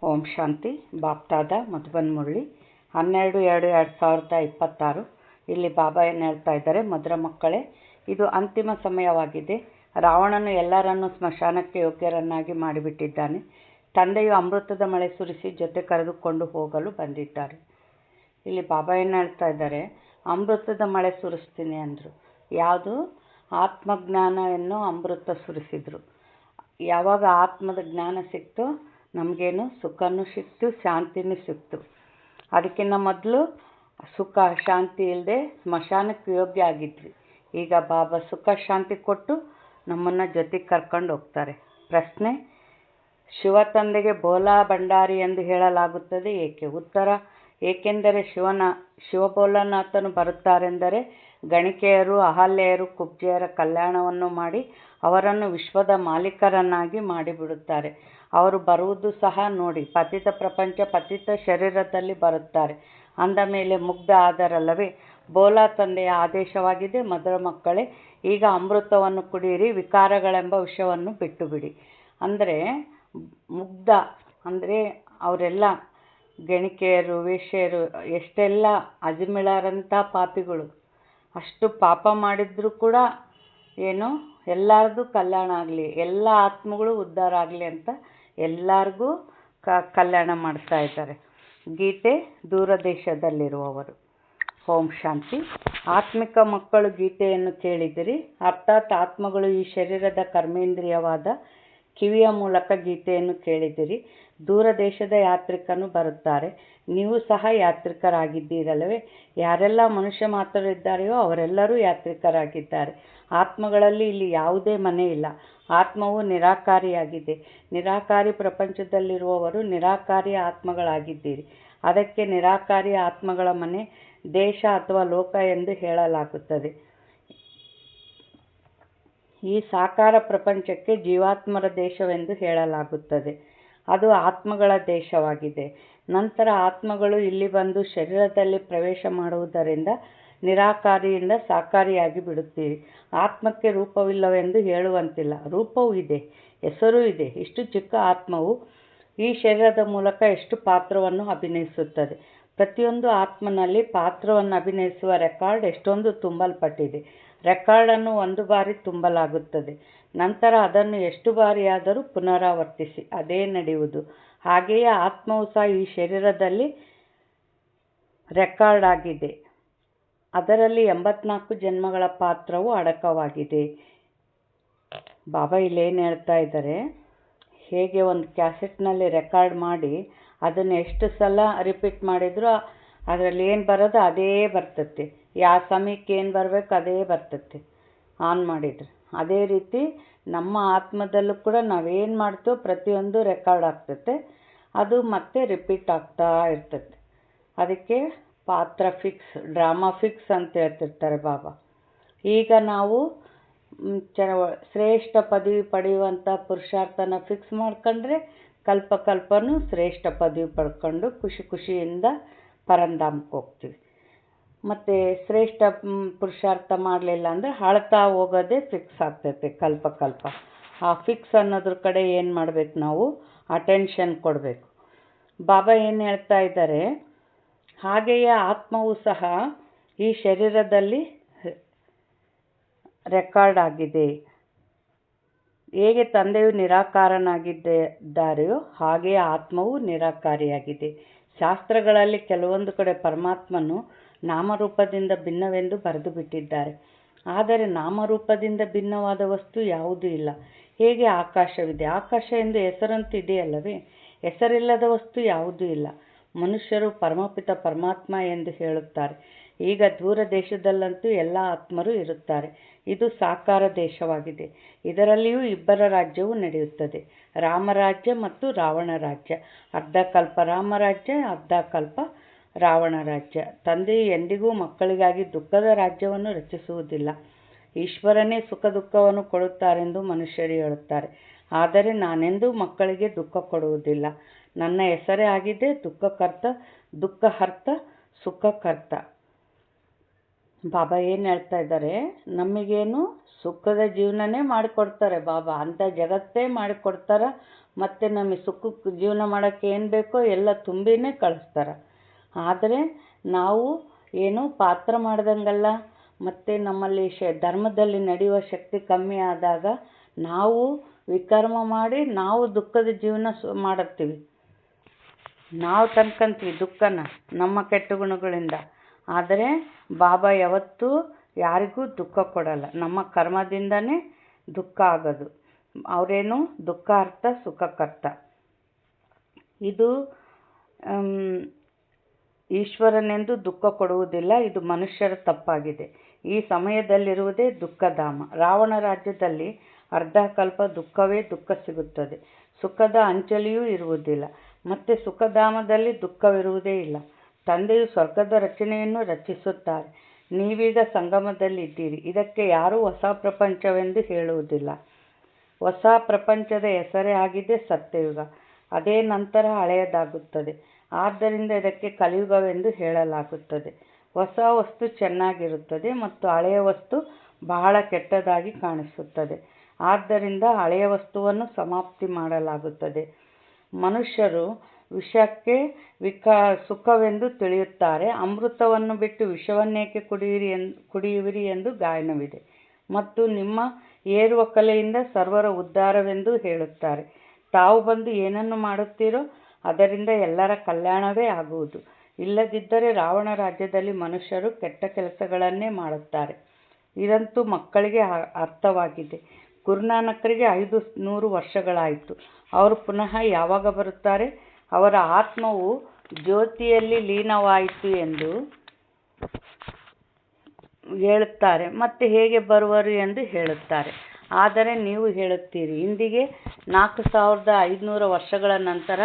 ಓಂ ಶಾಂತಿ. ಬಾಪ್ತಾದ ಮಧುಬನ್ ಮುರಳಿ 12/2/2026. ಇಲ್ಲಿ ಬಾಬಾ ಏನು ಹೇಳ್ತಾ ಇದ್ದಾರೆ, ಮಧುರ ಮಕ್ಕಳೇ, ಇದು ಅಂತಿಮ ಸಮಯವಾಗಿದೆ. ರಾವಣನು ಎಲ್ಲರನ್ನೂ ಸ್ಮಶಾನಕ್ಕೆ ಯೋಗ್ಯರನ್ನಾಗಿ ಮಾಡಿಬಿಟ್ಟಿದ್ದಾನೆ. ತಂದೆಯು ಅಮೃತದ ಮಳೆ ಸುರಿಸಿ ಜೊತೆ ಕರೆದುಕೊಂಡು ಹೋಗಲು ಬಂದಿದ್ದಾರೆ. ಇಲ್ಲಿ ಬಾಬಾ ಏನು ಹೇಳ್ತಾ ಇದ್ದಾರೆ, ಅಮೃತದ ಮಳೆ ಸುರಿಸ್ತೀನಿ ಅಂದರು. ಯಾವುದು? ಆತ್ಮಜ್ಞಾನವನ್ನು ಅಮೃತ ಸುರಿಸಿದರು. ಯಾವಾಗ ಆತ್ಮದ ಜ್ಞಾನ ಸಿಕ್ತು, ನಮಗೇನು ಸುಖನೂ ಸಿಕ್ತು, ಶಾಂತಿನೂ ಸಿಕ್ತು. ಅದಕ್ಕಿಂತ ಮೊದಲು ಸುಖ ಶಾಂತಿ ಇಲ್ಲದೆ ಸ್ಮಶಾನಕ್ಕೆ ಯೋಗ್ಯ ಆಗಿದ್ವಿ. ಈಗ ಬಾಬಾ ಸುಖ ಶಾಂತಿ ಕೊಟ್ಟು ನಮ್ಮನ್ನು ಜೊತೆಗೆ ಕರ್ಕೊಂಡು ಹೋಗ್ತಾರೆ. ಪ್ರಶ್ನೆ: ಶಿವ ತಂದೆಗೆ ಬೋಲಾ ಭಂಡಾರಿ ಎಂದು ಹೇಳಲಾಗುತ್ತದೆ ಏಕೆ? ಉತ್ತರ: ಏಕೆಂದರೆ ಶಿವಭೋಲಾನಾಥನು ಬರುತ್ತಾರೆಂದರೆ ಗಣಿಕೆಯರು, ಅಹಲ್ಯೆಯರು, ಕುಬ್ಜೆಯರ ಕಲ್ಯಾಣವನ್ನು ಮಾಡಿ ಅವರನ್ನು ವಿಶ್ವದ ಮಾಲೀಕರನ್ನಾಗಿ ಮಾಡಿಬಿಡುತ್ತಾರೆ. ಅವರು ಬರುವುದು ಸಹ ನೋಡಿ. ಪತಿತ ಪ್ರಪಂಚ ಪತಿತ ಶರೀರದಲ್ಲಿ ಬರುತ್ತಾರೆ ಅಂದ ಮೇಲೆ ಮುಗ್ಧ ಆದರಲ್ಲವೇ? ಬೋಲಾ ತಂದೆಯ ಆದೇಶವಾಗಿದೆ. ಮಧುರ ಮಕ್ಕಳೇ, ಈಗ ಅಮೃತವನ್ನು ಕುಡಿಯಿರಿ, ವಿಕಾರಗಳೆಂಬ ವಿಷವನ್ನು ಬಿಟ್ಟು ಬಿಡಿ. ಅಂದರೆ ಮುಗ್ಧ ಅಂದರೆ ಅವರೆಲ್ಲ ಗಣಿಕೆಯರು, ವೇಶ್ಯರು, ಎಷ್ಟೆಲ್ಲ ಅಜ್ಮಿಳರಂಥ ಪಾಪಿಗಳು, ಅಷ್ಟು ಪಾಪ ಮಾಡಿದರೂ ಕೂಡ ಏನು ಎಲ್ಲರದು ಕಲ್ಯಾಣ ಆಗಲಿ, ಎಲ್ಲ ಆತ್ಮಗಳು ಉದ್ಧಾರ ಆಗಲಿ ಅಂತ ಎಲ್ಲರಿಗೂ ಕಲ್ಯಾಣ ಮಾಡ್ತಾ ಇದ್ದಾರೆ. ಗೀತೆ ದೂರದೇಶದಲ್ಲಿರುವವರು. ಓಂ ಶಾಂತಿ. ಆತ್ಮಿಕ ಮಕ್ಕಳು ಗೀತೆಯನ್ನು ಕೇಳಿದಿರಿ. ಅರ್ಥಾತ್ ಆತ್ಮಗಳು ಈ ಶರೀರದ ಕರ್ಮೇಂದ್ರಿಯವಾದ ಕಿವಿಯ ಮೂಲಕ ಗೀತೆಯನ್ನು ಕೇಳಿದಿರಿ. ದೂರ ದೇಶದ ಯಾತ್ರಿಕನು ಬರುತ್ತಾರೆ. ನೀವು ಸಹ ಯಾತ್ರಿಕರಾಗಿದ್ದೀರಲ್ಲವೇ? ಯಾರೆಲ್ಲ ಮನುಷ್ಯ ಮಾತ್ರರಿದ್ದಾರೆಯೋ ಅವರೆಲ್ಲರೂ ಯಾತ್ರಿಕರಾಗಿದ್ದಾರೆ. ಆತ್ಮಗಳಲ್ಲಿ ಇಲ್ಲಿ ಯಾವುದೇ ಮನೆ ಇಲ್ಲ. ಆತ್ಮವು ನಿರಾಕಾರಿಯಾಗಿದೆ. ನಿರಾಕಾರಿ ಪ್ರಪಂಚದಲ್ಲಿರುವವರು ನಿರಾಕಾರಿ ಆತ್ಮಗಳಾಗಿದ್ದೀರಿ. ಅದಕ್ಕೆ ನಿರಾಕಾರಿ ಆತ್ಮಗಳ ಮನೆ, ದೇಶ ಅಥವಾ ಲೋಕ ಎಂದು ಹೇಳಲಾಗುತ್ತದೆ. ಈ ಸಾಕಾರ ಪ್ರಪಂಚಕ್ಕೆ ಜೀವಾತ್ಮರ ದೇಶವೆಂದು ಹೇಳಲಾಗುತ್ತದೆ. ಅದು ಆತ್ಮಗಳ ದೇಶವಾಗಿದೆ. ನಂತರ ಆತ್ಮಗಳು ಇಲ್ಲಿ ಬಂದು ಶರೀರದಲ್ಲಿ ಪ್ರವೇಶ ಮಾಡುವುದರಿಂದ ನಿರಾಕಾರಿಯಿಂದ ಸಾಕಾರಿಯಾಗಿ ಬಿಡುತ್ತೀರಿ. ಆತ್ಮಕ್ಕೆ ರೂಪವಿಲ್ಲವೆಂದು ಹೇಳುವಂತಿಲ್ಲ. ರೂಪವೂ ಇದೆ, ಹೆಸರೂ ಇದೆ. ಇಷ್ಟು ಚಿಕ್ಕ ಆತ್ಮವು ಈ ಶರೀರದ ಮೂಲಕ ಎಷ್ಟು ಪಾತ್ರವನ್ನು ಅಭಿನಯಿಸುತ್ತದೆ. ಪ್ರತಿಯೊಂದು ಆತ್ಮನಲ್ಲಿ ಪಾತ್ರವನ್ನು ಅಭಿನಯಿಸುವ ರೆಕಾರ್ಡ್ ಎಷ್ಟೊಂದು ತುಂಬಲ್ಪಟ್ಟಿದೆ. ರೆಕಾರ್ಡನ್ನು ಒಂದು ಬಾರಿ ತುಂಬಲಾಗುತ್ತದೆ. ನಂತರ ಅದನ್ನು ಎಷ್ಟು ಬಾರಿಯಾದರೂ ಪುನರಾವರ್ತಿಸಿ ಅದೇ ನಡೆಯುವುದು. ಹಾಗೆಯೇ ಆತ್ಮವು ಸಹ ಈ ಶರೀರದಲ್ಲಿ ರೆಕಾರ್ಡ್ ಆಗಿದೆ. ಅದರಲ್ಲಿ 84 ಜನ್ಮಗಳ ಪಾತ್ರವು ಅಡಕವಾಗಿದೆ. ಬಾಬಾ ಇಲ್ಲೇನು ಹೇಳ್ತಾ ಇದ್ದಾರೆ, ಹೇಗೆ ಒಂದು ಕ್ಯಾಸೆಟ್ನಲ್ಲಿ ರೆಕಾರ್ಡ್ ಮಾಡಿ ಅದನ್ನು ಎಷ್ಟು ಸಲ ರಿಪೀಟ್ ಮಾಡಿದರೂ ಅದರಲ್ಲಿ ಏನು ಬರೋದು ಅದೇ ಬರ್ತತೆ. ಯಾವ ಸಮಯಕ್ಕೆ ಏನು ಬರಬೇಕು ಅದೇ ಬರ್ತತೆ ಆನ್ ಮಾಡಿದರೆ. ಅದೇ ರೀತಿ ನಮ್ಮ ಆತ್ಮದಲ್ಲೂ ಕೂಡ ನಾವೇನು ಮಾಡ್ತೀವೋ ಪ್ರತಿಯೊಂದು ರೆಕಾರ್ಡ್ ಆಗ್ತತೆ. ಅದು ಮತ್ತೆ ರಿಪೀಟ್ ಆಗ್ತಾ ಇರ್ತದೆ. ಅದಕ್ಕೆ ಪಾತ್ರ ಫಿಕ್ಸ್, ಡ್ರಾಮಾ ಫಿಕ್ಸ್ ಅಂತ ಹೇಳ್ತಿರ್ತಾರೆ ಬಾಬಾ. ಈಗ ನಾವು ಶ್ರೇಷ್ಠ ಪದವಿ ಪಡೆಯುವಂಥ ಪುರುಷಾರ್ಥನ ಫಿಕ್ಸ್ ಮಾಡ್ಕೊಂಡ್ರೆ ಕಲ್ಪನೂ ಶ್ರೇಷ್ಠ ಪದವಿ ಪಡ್ಕೊಂಡು ಖುಷಿ ಖುಷಿಯಿಂದ ಪರಂಧಾಮಕ್ಕೆ ಹೋಗ್ತೀವಿ. ಮತ್ತು ಶ್ರೇಷ್ಠ ಪುರುಷಾರ್ಥ ಮಾಡಲಿಲ್ಲ ಅಂದರೆ ಅಳ್ತಾ ಹೋಗೋದೇ ಫಿಕ್ಸ್ ಆಗ್ತೈತೆ ಕಲ್ಪ. ಆ ಫಿಕ್ಸ್ ಅನ್ನೋದ್ರ ಕಡೆ ಏನು ಮಾಡಬೇಕು, ನಾವು ಅಟೆನ್ಷನ್ ಕೊಡಬೇಕು. ಬಾಬಾ ಏನು ಹೇಳ್ತಾ ಇದ್ದಾರೆ, ಹಾಗೆಯೇ ಆತ್ಮವು ಸಹ ಈ ಶರೀರದಲ್ಲಿ ರೆಕಾರ್ಡ್ ಆಗಿದೆ. ಹೇಗೆ ತಂದೆಯು ನಿರಾಕಾರನಾಗಿದ್ದಾರೆಯೋ ಹಾಗೆಯೇ ಆತ್ಮವು ನಿರಾಕಾರಿಯಾಗಿದೆ. ಶಾಸ್ತ್ರಗಳಲ್ಲಿ ಕೆಲವೊಂದು ಕಡೆ ಪರಮಾತ್ಮನು ನಾಮರೂಪದಿಂದ ಭಿನ್ನವೆಂದು ಬರೆದು ಬಿಟ್ಟಿದ್ದಾರೆ. ಆದರೆ ನಾಮರೂಪದಿಂದ ಭಿನ್ನವಾದ ವಸ್ತು ಯಾವುದೂ ಇಲ್ಲ. ಹೇಗೆ ಆಕಾಶವಿದೆ, ಆಕಾಶ ಎಂದು ಹೆಸರಂತೂ ಇದೆಯಲ್ಲವೇ? ಹೆಸರಿಲ್ಲದ ವಸ್ತು ಯಾವುದೂ ಇಲ್ಲ. ಮನುಷ್ಯರು ಪರಮಪಿತ ಪರಮಾತ್ಮ ಎಂದು ಹೇಳುತ್ತಾರೆ. ಈಗ ದೂರ ದೇಶದಲ್ಲಂತೂ ಎಲ್ಲ ಆತ್ಮರು ಇರುತ್ತಾರೆ. ಇದು ಸಾಕಾರ ದೇಶವಾಗಿದೆ. ಇದರಲ್ಲಿಯೂ ಇಬ್ಬರ ರಾಜ್ಯವು ನಡೆಯುತ್ತದೆ, ರಾಮರಾಜ್ಯ ಮತ್ತು ರಾವಣ ರಾಜ್ಯ. ಅರ್ಧ ಕಲ್ಪ ರಾಮರಾಜ್ಯ, ಅರ್ಧ ಕಲ್ಪ ರಾವಣ ರಾಜ್ಯ. ತಂದೆಯು ಎಂದಿಗೂ ಮಕ್ಕಳಿಗಾಗಿ ದುಃಖದ ರಾಜ್ಯವನ್ನು ರಚಿಸುವುದಿಲ್ಲ. ಈಶ್ವರನೇ ಸುಖ ದುಃಖವನ್ನು ಕೊಡುತ್ತಾರೆಂದು ಮನುಷ್ಯರು ಹೇಳುತ್ತಾರೆ. ಆದರೆ ನಾನೆಂದೂ ಮಕ್ಕಳಿಗೆ ದುಃಖ ಕೊಡುವುದಿಲ್ಲ. ನನ್ನ ಹೆಸರೇ ಆಗಿದೆ ದುಃಖಹರ್ತ, ಸುಖಕರ್ತ. ಬಾಬಾ ಏನು ಹೇಳ್ತಾ ಇದ್ದಾರೆ, ನಮಗೇನು ಸುಖದ ಜೀವನನೇ ಮಾಡಿಕೊಡ್ತಾರೆ ಬಾಬಾ, ಅಂಥ ಜಗತ್ತೇ ಮಾಡಿಕೊಡ್ತಾರೆ. ಮತ್ತು ನಮಗೆ ಸುಖಕ್ಕೆ ಜೀವನ ಮಾಡೋಕ್ಕೆ ಏನು ಬೇಕೋ ಎಲ್ಲ ತುಂಬಿನೇ ಕಳಿಸ್ತಾರೆ. ಆದರೆ ನಾವು ಏನು ಪಾತ್ರ ಮಾಡ್ದಂಗಲ್ಲ. ಮತ್ತು ನಮ್ಮಲ್ಲಿ ಧರ್ಮದಲ್ಲಿ ನಡೆಯುವ ಶಕ್ತಿ ಕಮ್ಮಿ ಆದಾಗ ನಾವು ವಿಕರ್ಮ ಮಾಡಿ ನಾವು ದುಃಖದ ಜೀವನ ಮಾಡುತ್ತೀವಿ. ನಾವು ತಂದ್ಕೊಂತೀವಿ ದುಃಖನ ನಮ್ಮ ಕೆಟ್ಟ ಗುಣಗಳಿಂದ. ಆದರೆ ಬಾಬಾ ಯಾವತ್ತೂ ಯಾರಿಗೂ ದುಃಖ ಕೊಡಲ್ಲ. ನಮ್ಮ ಕರ್ಮದಿಂದನೇ ದುಃಖ ಆಗೋದು. ಅವರೇನು ದುಃಖಾರ್ಥ ಸುಖಕರ್ತ. ಇದು ಈಶ್ವರನೆಂದು ದುಃಖ ಕೊಡುವುದಿಲ್ಲ. ಇದು ಮನುಷ್ಯರ ತಪ್ಪಾಗಿದೆ. ಈ ಸಮಯದಲ್ಲಿರುವುದೇ ದುಃಖಧಾಮ. ರಾವಣ ರಾಜ್ಯದಲ್ಲಿ ಅರ್ಧ ಕಲ್ಪ ದುಃಖವೇ ದುಃಖ ಸಿಗುತ್ತದೆ. ಸುಖದ ಅಂಚಲಿಯೂ ಇರುವುದಿಲ್ಲ. ಮತ್ತು ಸುಖಧಾಮದಲ್ಲಿ ದುಃಖವಿರುವುದೇ ಇಲ್ಲ. ತಂದೆಯು ಸ್ವರ್ಗದ ರಚನೆಯನ್ನು ರಚಿಸುತ್ತಾರೆ. ನೀವೀಗ ಸಂಗಮದಲ್ಲಿದ್ದೀರಿ. ಇದಕ್ಕೆ ಯಾರೂ ಹೊಸ ಪ್ರಪಂಚವೆಂದು ಹೇಳುವುದಿಲ್ಲ. ಹೊಸ ಪ್ರಪಂಚದ ಹೆಸರೇ ಆಗಿದೆ ಸತ್ಯಯುಗ. ಅದೇ ನಂತರ ಹಳೆಯದಾಗುತ್ತದೆ. ಆದ್ದರಿಂದ ಇದಕ್ಕೆ ಕಲಿಯುಗವೆಂದು ಹೇಳಲಾಗುತ್ತದೆ. ಹೊಸ ವಸ್ತು ಚೆನ್ನಾಗಿರುತ್ತದೆ ಮತ್ತು ಹಳೆಯ ವಸ್ತು ಬಹಳ ಕೆಟ್ಟದಾಗಿ ಕಾಣಿಸುತ್ತದೆ. ಆದ್ದರಿಂದ ಹಳೆಯ ವಸ್ತುವನ್ನು ಸಮಾಪ್ತಿ ಮಾಡಲಾಗುತ್ತದೆ. ಮನುಷ್ಯರು ವಿಷಕ್ಕೆ ಸುಖವೆಂದು ತಿಳಿಯುತ್ತಾರೆ. ಅಮೃತವನ್ನು ಬಿಟ್ಟು ವಿಷವನ್ನೇಕೆ ಕುಡಿಯುವಿರಿ ಎಂದು ಗಾಯನವಿದೆ. ಮತ್ತು ನಿಮ್ಮ ಏರುವ ಕಲೆಯಿಂದ ಸರ್ವರ ಉದ್ಧಾರವೆಂದು ಹೇಳುತ್ತಾರೆ. ತಾವು ಬಂದು ಏನನ್ನು ಮಾಡುತ್ತೀರೋ ಅದರಿಂದ ಎಲ್ಲರ ಕಲ್ಯಾಣವೇ ಆಗುವುದು. ಇಲ್ಲದಿದ್ದರೆ ರಾವಣ ರಾಜ್ಯದಲ್ಲಿ ಮನುಷ್ಯರು ಕೆಟ್ಟ ಕೆಲಸಗಳನ್ನೇ ಮಾಡುತ್ತಾರೆ. ಇದಂತೂ ಮಕ್ಕಳಿಗೆ ಅರ್ಥವಾಗಿದೆ. ಗುರುನಾನಕರಿಗೆ 500 ವರ್ಷಗಳಾಯಿತು. ಅವರು ಪುನಃ ಯಾವಾಗ ಬರುತ್ತಾರೆ? ಅವರ ಆತ್ಮವು ಜ್ಯೋತಿಯಲ್ಲಿ ಲೀನವಾಯಿತು ಎಂದು ಹೇಳುತ್ತಾರೆ. ಮತ್ತೆ ಹೇಗೆ ಬರುವರು ಎಂದು ಹೇಳುತ್ತಾರೆ. ಆದರೆ ನೀವು ಹೇಳುತ್ತೀರಿ, ಇಂದಿಗೆ 4500 ವರ್ಷಗಳ ನಂತರ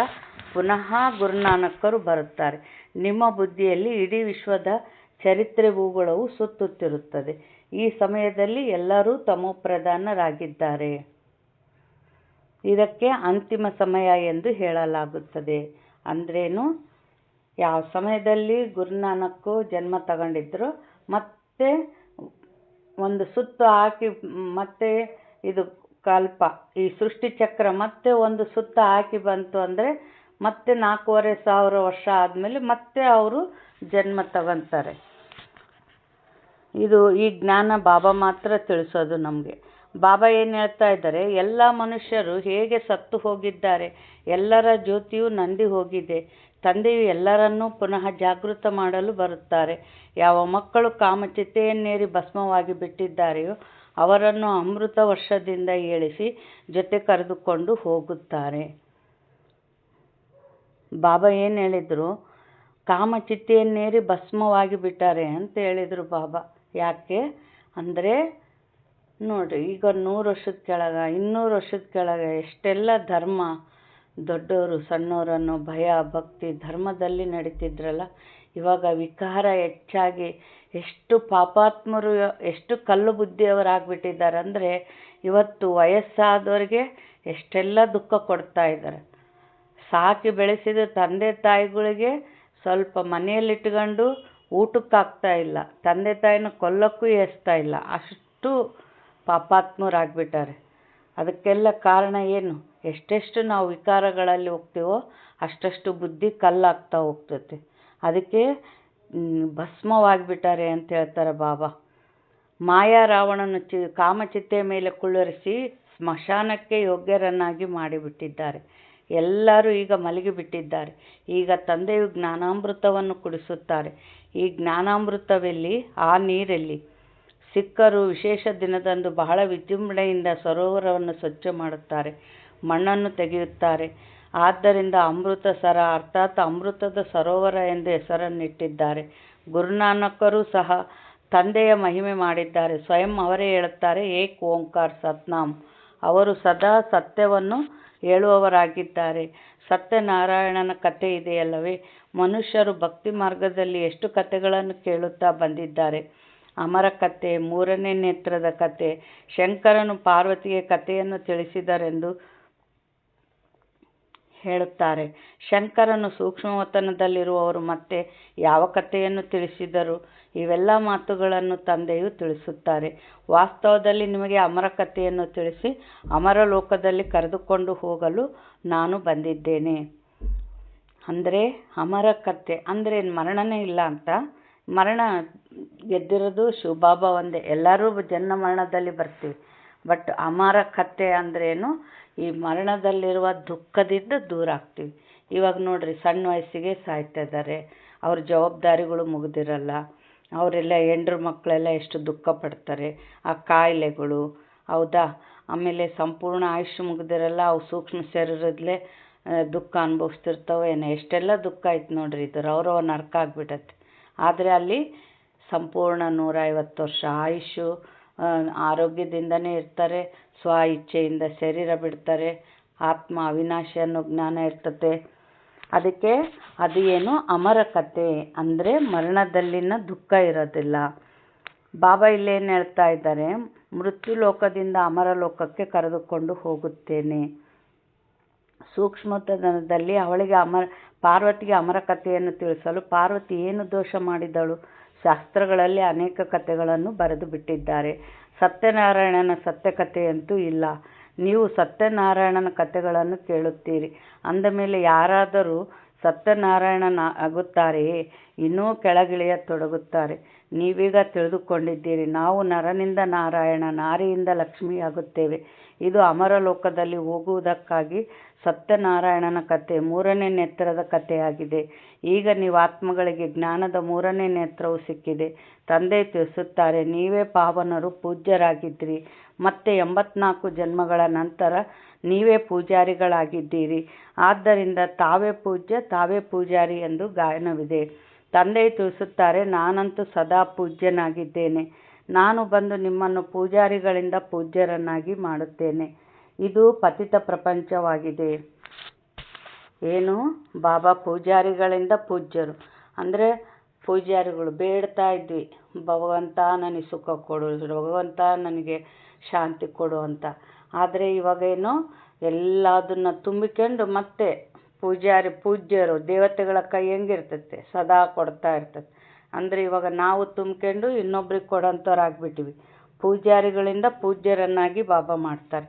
ಪುನಃ ಗುರುನಾನಕರು ಬರುತ್ತಾರೆ. ನಿಮ್ಮ ಬುದ್ಧಿಯಲ್ಲಿ ಇಡೀ ವಿಶ್ವದ ಚರಿತ್ರೆ ಭೂಗೋಳವು ಸುತ್ತುತ್ತಿರುತ್ತದೆ. ಈ ಸಮಯದಲ್ಲಿ ಎಲ್ಲರೂ ತಮೋಪ್ರಧಾನರಾಗಿದ್ದಾರೆ. ಇದಕ್ಕೆ ಅಂತಿಮ ಸಮಯ ಎಂದು ಹೇಳಲಾಗುತ್ತದೆ. ಅಂದ್ರೇನು? ಯಾವ ಸಮಯದಲ್ಲಿ ಗುರುನಾನಕ್ ಜನ್ಮ ತಗೊಂಡಿದ್ರು ಮತ್ತೆ ಒಂದು ಸುತ್ತು ಹಾಕಿ ಮತ್ತೆ ಇದು ಕಲ್ಪ ಈ ಸೃಷ್ಟಿ ಚಕ್ರ ಮತ್ತೆ ಒಂದು ಸುತ್ತ ಹಾಕಿ ಬಂತು ಅಂದರೆ ಮತ್ತೆ 4500 ವರ್ಷ ಆದಮೇಲೆ ಮತ್ತೆ ಅವರು ಜನ್ಮ ತಗೊತಾರೆ. ಇದು ಈ ಜ್ಞಾನ ಬಾಬಾ ಮಾತ್ರ ತಿಳಿಸೋದು ನಮಗೆ. ಬಾಬಾ ಏನು ಹೇಳ್ತಾ ಇದ್ದಾರೆ, ಎಲ್ಲ ಮನುಷ್ಯರು ಹೇಗೆ ಸತ್ತು ಹೋಗಿದ್ದಾರೆ, ಎಲ್ಲರ ಜ್ಯೋತಿಯು ನಂದಿ ಹೋಗಿದೆ. ತಂದೆಯು ಎಲ್ಲರನ್ನೂ ಪುನಃ ಜಾಗೃತ ಮಾಡಲು ಬರುತ್ತಾರೆ. ಯಾವ ಮಕ್ಕಳು ಕಾಮಚಿತೆಯನ್ನೇರಿ ಭಸ್ಮವಾಗಿ ಬಿಟ್ಟಿದ್ದಾರೆಯೋ ಅವರನ್ನು ಅಮೃತ ವರ್ಷದಿಂದ ಏಳಿಸಿ ಜೊತೆ ಕರೆದುಕೊಂಡು ಹೋಗುತ್ತಾರೆ. ಬಾಬಾ ಏನು ಹೇಳಿದರು? ಕಾಮಚಿತೆಯನ್ನೇರಿ ಭಸ್ಮವಾಗಿ ಬಿಟ್ಟಾರೆ ಅಂತ ಹೇಳಿದರು ಬಾಬಾ. ಯಾಕೆ ಅಂದರೆ ನೋಡಿರಿ, ಈಗ 100 ವರ್ಷದ ಕೆಳಗೆ 200 ವರ್ಷದ ಕೆಳಗೆ ಎಷ್ಟೆಲ್ಲ ಧರ್ಮ, ದೊಡ್ಡವರು ಸಣ್ಣವರನ್ನು ಭಯ ಭಕ್ತಿ ಧರ್ಮದಲ್ಲಿ ನಡೀತಿದ್ರಲ್ಲ. ಇವಾಗ ವಿಕಾರ ಹೆಚ್ಚಾಗಿ ಎಷ್ಟು ಪಾಪಾತ್ಮರು, ಎಷ್ಟು ಕಲ್ಲು ಬುದ್ಧಿಯವರಾಗ್ಬಿಟ್ಟಿದ್ದಾರೆ ಅಂದರೆ ಇವತ್ತು ವಯಸ್ಸಾದವ್ರಿಗೆ ಎಷ್ಟೆಲ್ಲ ದುಃಖ ಕೊಡ್ತಾ ಇದ್ದಾರೆ. ಸಾಕಿ ಬೆಳೆಸಿದ ತಂದೆ ತಾಯಿಗಳಿಗೆ ಸ್ವಲ್ಪ ಮನೆಯಲ್ಲಿಟ್ಕೊಂಡು ಊಟಕ್ಕಾಗ್ತಾ ಇಲ್ಲ, ತಂದೆ ತಾಯಿನ ಕೊಲ್ಲಕ್ಕೂ ಏಸ್ತಾ ಇಲ್ಲ, ಅಷ್ಟು ಪಾಪಾತ್ಮರಾಗ್ಬಿಟ್ಟಾರೆ. ಅದಕ್ಕೆಲ್ಲ ಕಾರಣ ಏನು? ಎಷ್ಟೆಷ್ಟು ನಾವು ವಿಕಾರಗಳಲ್ಲಿ ಹೋಗ್ತೀವೋ ಅಷ್ಟಷ್ಟು ಬುದ್ಧಿ ಕಲ್ಲಾಗ್ತಾ ಹೋಗ್ತೈತೆ. ಅದಕ್ಕೆ ಭಸ್ಮವಾಗಿಬಿಟ್ಟಾರೆ ಅಂತ ಹೇಳ್ತಾರೆ ಬಾಬಾ. ಮಾಯಾ ರಾವಣನ ಕಾಮಚಿತೆಯ ಮೇಲೆ ಕುಳ್ಳರಿಸಿ ಸ್ಮಶಾನಕ್ಕೆ ಯೋಗ್ಯರನ್ನಾಗಿ ಮಾಡಿಬಿಟ್ಟಿದ್ದಾರೆ. ಎಲ್ಲರೂ ಈಗ ಮಲಗಿಬಿಟ್ಟಿದ್ದಾರೆ. ಈಗ ತಂದೆಯು ಜ್ಞಾನಾಮೃತವನ್ನು ಕುಡಿಸುತ್ತಾರೆ. ಈ ಜ್ಞಾನಾಮೃತವೆಲ್ಲಿ? ಆ ನೀರಲ್ಲಿ. ಸಿಖ್ಖರು ವಿಶೇಷ ದಿನದಂದು ಬಹಳ ವಿಜೃಂಭಣೆಯಿಂದ ಸರೋವರವನ್ನು ಸ್ವಚ್ಛ ಮಾಡುತ್ತಾರೆ, ಮಣ್ಣನ್ನು ತೆಗೆಯುತ್ತಾರೆ. ಆದ್ದರಿಂದ ಅಮೃತ ಸರ ಅರ್ಥಾತ್ ಅಮೃತದ ಸರೋವರ ಎಂದು ಹೆಸರನ್ನಿಟ್ಟಿದ್ದಾರೆ. ಗುರುನಾನಕರು ಸಹ ತಂದೆಯ ಮಹಿಮೆ ಮಾಡಿದ್ದಾರೆ. ಸ್ವಯಂ ಅವರೇ ಹೇಳುತ್ತಾರೆ, ಏಕ್ ಓಂಕಾರ್ ಸತ್ನಾಮ್. ಅವರು ಸದಾ ಸತ್ಯವನ್ನು ಹೇಳುವವರಾಗಿದ್ದಾರೆ. ಸತ್ಯನಾರಾಯಣನ ಕಥೆ ಇದೆಯಲ್ಲವೇ? ಮನುಷ್ಯರು ಭಕ್ತಿ ಮಾರ್ಗದಲ್ಲಿ ಎಷ್ಟು ಕಥೆಗಳನ್ನು ಕೇಳುತ್ತಾ ಬಂದಿದ್ದಾರೆ. ಅಮರ ಕಥೆ, 3ನೇ ನೇತ್ರದ ಕಥೆ, ಶಂಕರನು ಪಾರ್ವತಿಗೆ ಕಥೆಯನ್ನು ತಿಳಿಸಿದರೆಂದು ಹೇಳುತ್ತಾರೆ. ಶಂಕರನು ಸೂಕ್ಷ್ಮವತನದಲ್ಲಿರುವವರು ಮತ್ತೆ ಯಾವ ಕಥೆಯನ್ನು ತಿಳಿಸಿದರು? ಇವೆಲ್ಲ ಮಾತುಗಳನ್ನು ತಂದೆಯು ತಿಳಿಸುತ್ತಾರೆ. ವಾಸ್ತವದಲ್ಲಿ ನಿಮಗೆ ಅಮರ ಕಥೆಯನ್ನು ತಿಳಿಸಿ ಅಮರ ಲೋಕದಲ್ಲಿ ಕರೆದುಕೊಂಡು ಹೋಗಲು ನಾನು ಬಂದಿದ್ದೇನೆ. ಅಂದರೆ ಅಮರ ಕಥೆ ಅಂದರೆ ಮರಣನೇ ಇಲ್ಲ ಅಂತ. ಮರಣ ಗೆದ್ದಿರೋದು ಶಿವಬಾಬಾ ಒಂದೇ. ಎಲ್ಲರೂ ಜನ್ಮ ಮರಣದಲ್ಲಿ ಬರ್ತೀವಿ. ಬಟ್ ಅಮರ ಕಥೆ ಅಂದ್ರೇನು? ಈ ಮರಣದಲ್ಲಿರುವ ದುಃಖದಿಂದ ದೂರ ಆಗ್ತೀವಿ. ಇವಾಗ ನೋಡ್ರಿ, ಸಣ್ಣ ವಯಸ್ಸಿಗೆ ಸಾಯ್ತಾ ಇದ್ದಾರೆ. ಅವ್ರ ಜವಾಬ್ದಾರಿಗಳು ಮುಗಿದಿರಲ್ಲ. ಅವರೆಲ್ಲ ಹೆಂಡ್ರು ಮಕ್ಕಳೆಲ್ಲ ಎಷ್ಟು ದುಃಖ ಪಡ್ತಾರೆ. ಆ ಕಾಯಿಲೆಗಳು, ಹೌದಾ? ಆಮೇಲೆ ಸಂಪೂರ್ಣ ಆಯುಷ್ಯ ಮುಗಿದಿರಲ್ಲ. ಅವು ಸೂಕ್ಷ್ಮ ಶರೀರದಲ್ಲೇ ದುಃಖ ಅನುಭವಿಸ್ತಿರ್ತಾವೆ. ಏನೋ ಎಷ್ಟೆಲ್ಲ ದುಃಖ ಆಯ್ತು ನೋಡ್ರಿ. ಇದು ರೌರವ ನರಕ ಆಗಿಬಿಡತ್ತೆ. ಆದರೆ ಅಲ್ಲಿ ಸಂಪೂರ್ಣ 150 ವರ್ಷ ಆಯುಷು, ಆರೋಗ್ಯದಿಂದನೇ ಇರ್ತಾರೆ. ಸ್ವ ಇಚ್ಛೆಯಿಂದ ಶರೀರ ಬಿಡ್ತಾರೆ. ಆತ್ಮ ಅವಿನಾಶಿ ಅನ್ನೋ ಜ್ಞಾನ ಇರ್ತತೆ. ಅದಕ್ಕೆ ಅದು ಏನು ಅಮರ ಕಥೆ ಅಂದರೆ ಮರಣದಲ್ಲಿನ ದುಃಖ ಇರೋದಿಲ್ಲ. ಬಾಬಾ ಇಲ್ಲೇನು ಹೇಳ್ತಾ ಇದ್ದಾರೆ? ಮೃತ್ಯು ಲೋಕದಿಂದ ಅಮರ ಲೋಕಕ್ಕೆ ಕರೆದುಕೊಂಡು ಹೋಗುತ್ತೇನೆ. ಸೂಕ್ಷ್ಮತನದಲ್ಲಿ ಅವಳಿಗೆ ಪಾರ್ವತಿಗೆ ಅಮರ ಕಥೆಯನ್ನು ತಿಳಿಸಲು ಪಾರ್ವತಿ ಏನು ದೋಷ ಮಾಡಿದಳು? ಶಾಸ್ತ್ರಗಳಲ್ಲಿ ಅನೇಕ ಕಥೆಗಳನ್ನು ಬರೆದು ಬಿಟ್ಟಿದ್ದಾರೆ. ಸತ್ಯನಾರಾಯಣನ ಸತ್ಯಕಥೆಯಂತೂ ಇಲ್ಲ. ನೀವು ಸತ್ಯನಾರಾಯಣನ ಕಥೆಗಳನ್ನು ಕೇಳುತ್ತೀರಿ. ಅಂದ ಮೇಲೆ ಯಾರಾದರೂ ಸತ್ಯನಾರಾಯಣನ ಆಗುತ್ತಾರೆಯೇ? ಇನ್ನೂ ಕೆಳಗಿಳಿಯತೊಡಗುತ್ತಾರೆ. ನೀವೀಗ ತಿಳಿದುಕೊಂಡಿದ್ದೀರಿ, ನಾವು ನರನಿಂದ ನಾರಾಯಣ, ನಾರಿಯಿಂದ ಲಕ್ಷ್ಮಿಯಾಗುತ್ತೇವೆ. ಇದು ಅಮರ ಲೋಕದಲ್ಲಿ ಹೋಗುವುದಕ್ಕಾಗಿ ಸತ್ಯನಾರಾಯಣನ ಕಥೆ 3ನೇ ನೇತ್ರದ ಕಥೆಯಾಗಿದೆ. ಈಗ ನೀವು ಆತ್ಮಗಳಿಗೆ ಜ್ಞಾನದ 3ನೇ ನೇತ್ರವು ಸಿಕ್ಕಿದೆ. ತಂದೆ ತಿಳಿಸುತ್ತಾರೆ, ನೀವೇ ಪಾವನರು, ಪೂಜ್ಯರಾಗಿದ್ದಿರಿ. ಮತ್ತೆ 84 ಜನ್ಮಗಳ ನಂತರ ನೀವೇ ಪೂಜಾರಿಗಳಾಗಿದ್ದೀರಿ. ಆದ್ದರಿಂದ ತಾವೇ ಪೂಜ್ಯ, ತಾವೇ ಪೂಜಾರಿ ಎಂದು ಗಾಯನವಿದೆ. ತಂದೆ ತಿಳಿಸುತ್ತಾರೆ, ನಾನಂತೂ ಸದಾ ಪೂಜ್ಯನಾಗಿದ್ದೇನೆ. ನಾನು ಬಂದು ನಿಮ್ಮನ್ನು ಪೂಜಾರಿಗಳಿಂದ ಪೂಜ್ಯರನ್ನಾಗಿ ಮಾಡುತ್ತೇನೆ. ಇದು ಪತಿತ ಪ್ರಪಂಚವಾಗಿದೆ. ಏನು? ಬಾಬಾ ಪೂಜಾರಿಗಳಿಂದ ಪೂಜ್ಯರು ಅಂದರೆ ಪೂಜಾರಿಗಳು ಬೇಡ್ತಾ ಇದ್ವಿ, ಭಗವಂತ ನನಗೆ ಸುಖ ಕೊಡು, ಭಗವಂತ ನನಗೆ ಶಾಂತಿ ಕೊಡು ಅಂತ. ಆದರೆ ಇವಾಗೇನು ಎಲ್ಲದನ್ನ ತುಂಬಿಕೊಂಡು ಮತ್ತೆ ಪೂಜ್ಯರು ದೇವತೆಗಳ ಕೈ ಹೆಂಗಿರ್ತೈತೆ? ಸದಾ ಕೊಡ್ತಾ ಇರ್ತದೆ. ಅಂದರೆ ಇವಾಗ ನಾವು ತುಂಬಿಕೊಂಡು ಇನ್ನೊಬ್ರಿಗೆ ಕೊಡೋಂಥವ್ರಾಗ್ಬಿಟ್ಟಿವಿ. ಪೂಜಾರಿಗಳಿಂದ ಪೂಜ್ಯರನ್ನಾಗಿ ಬಾಬಾ ಮಾಡ್ತಾರೆ.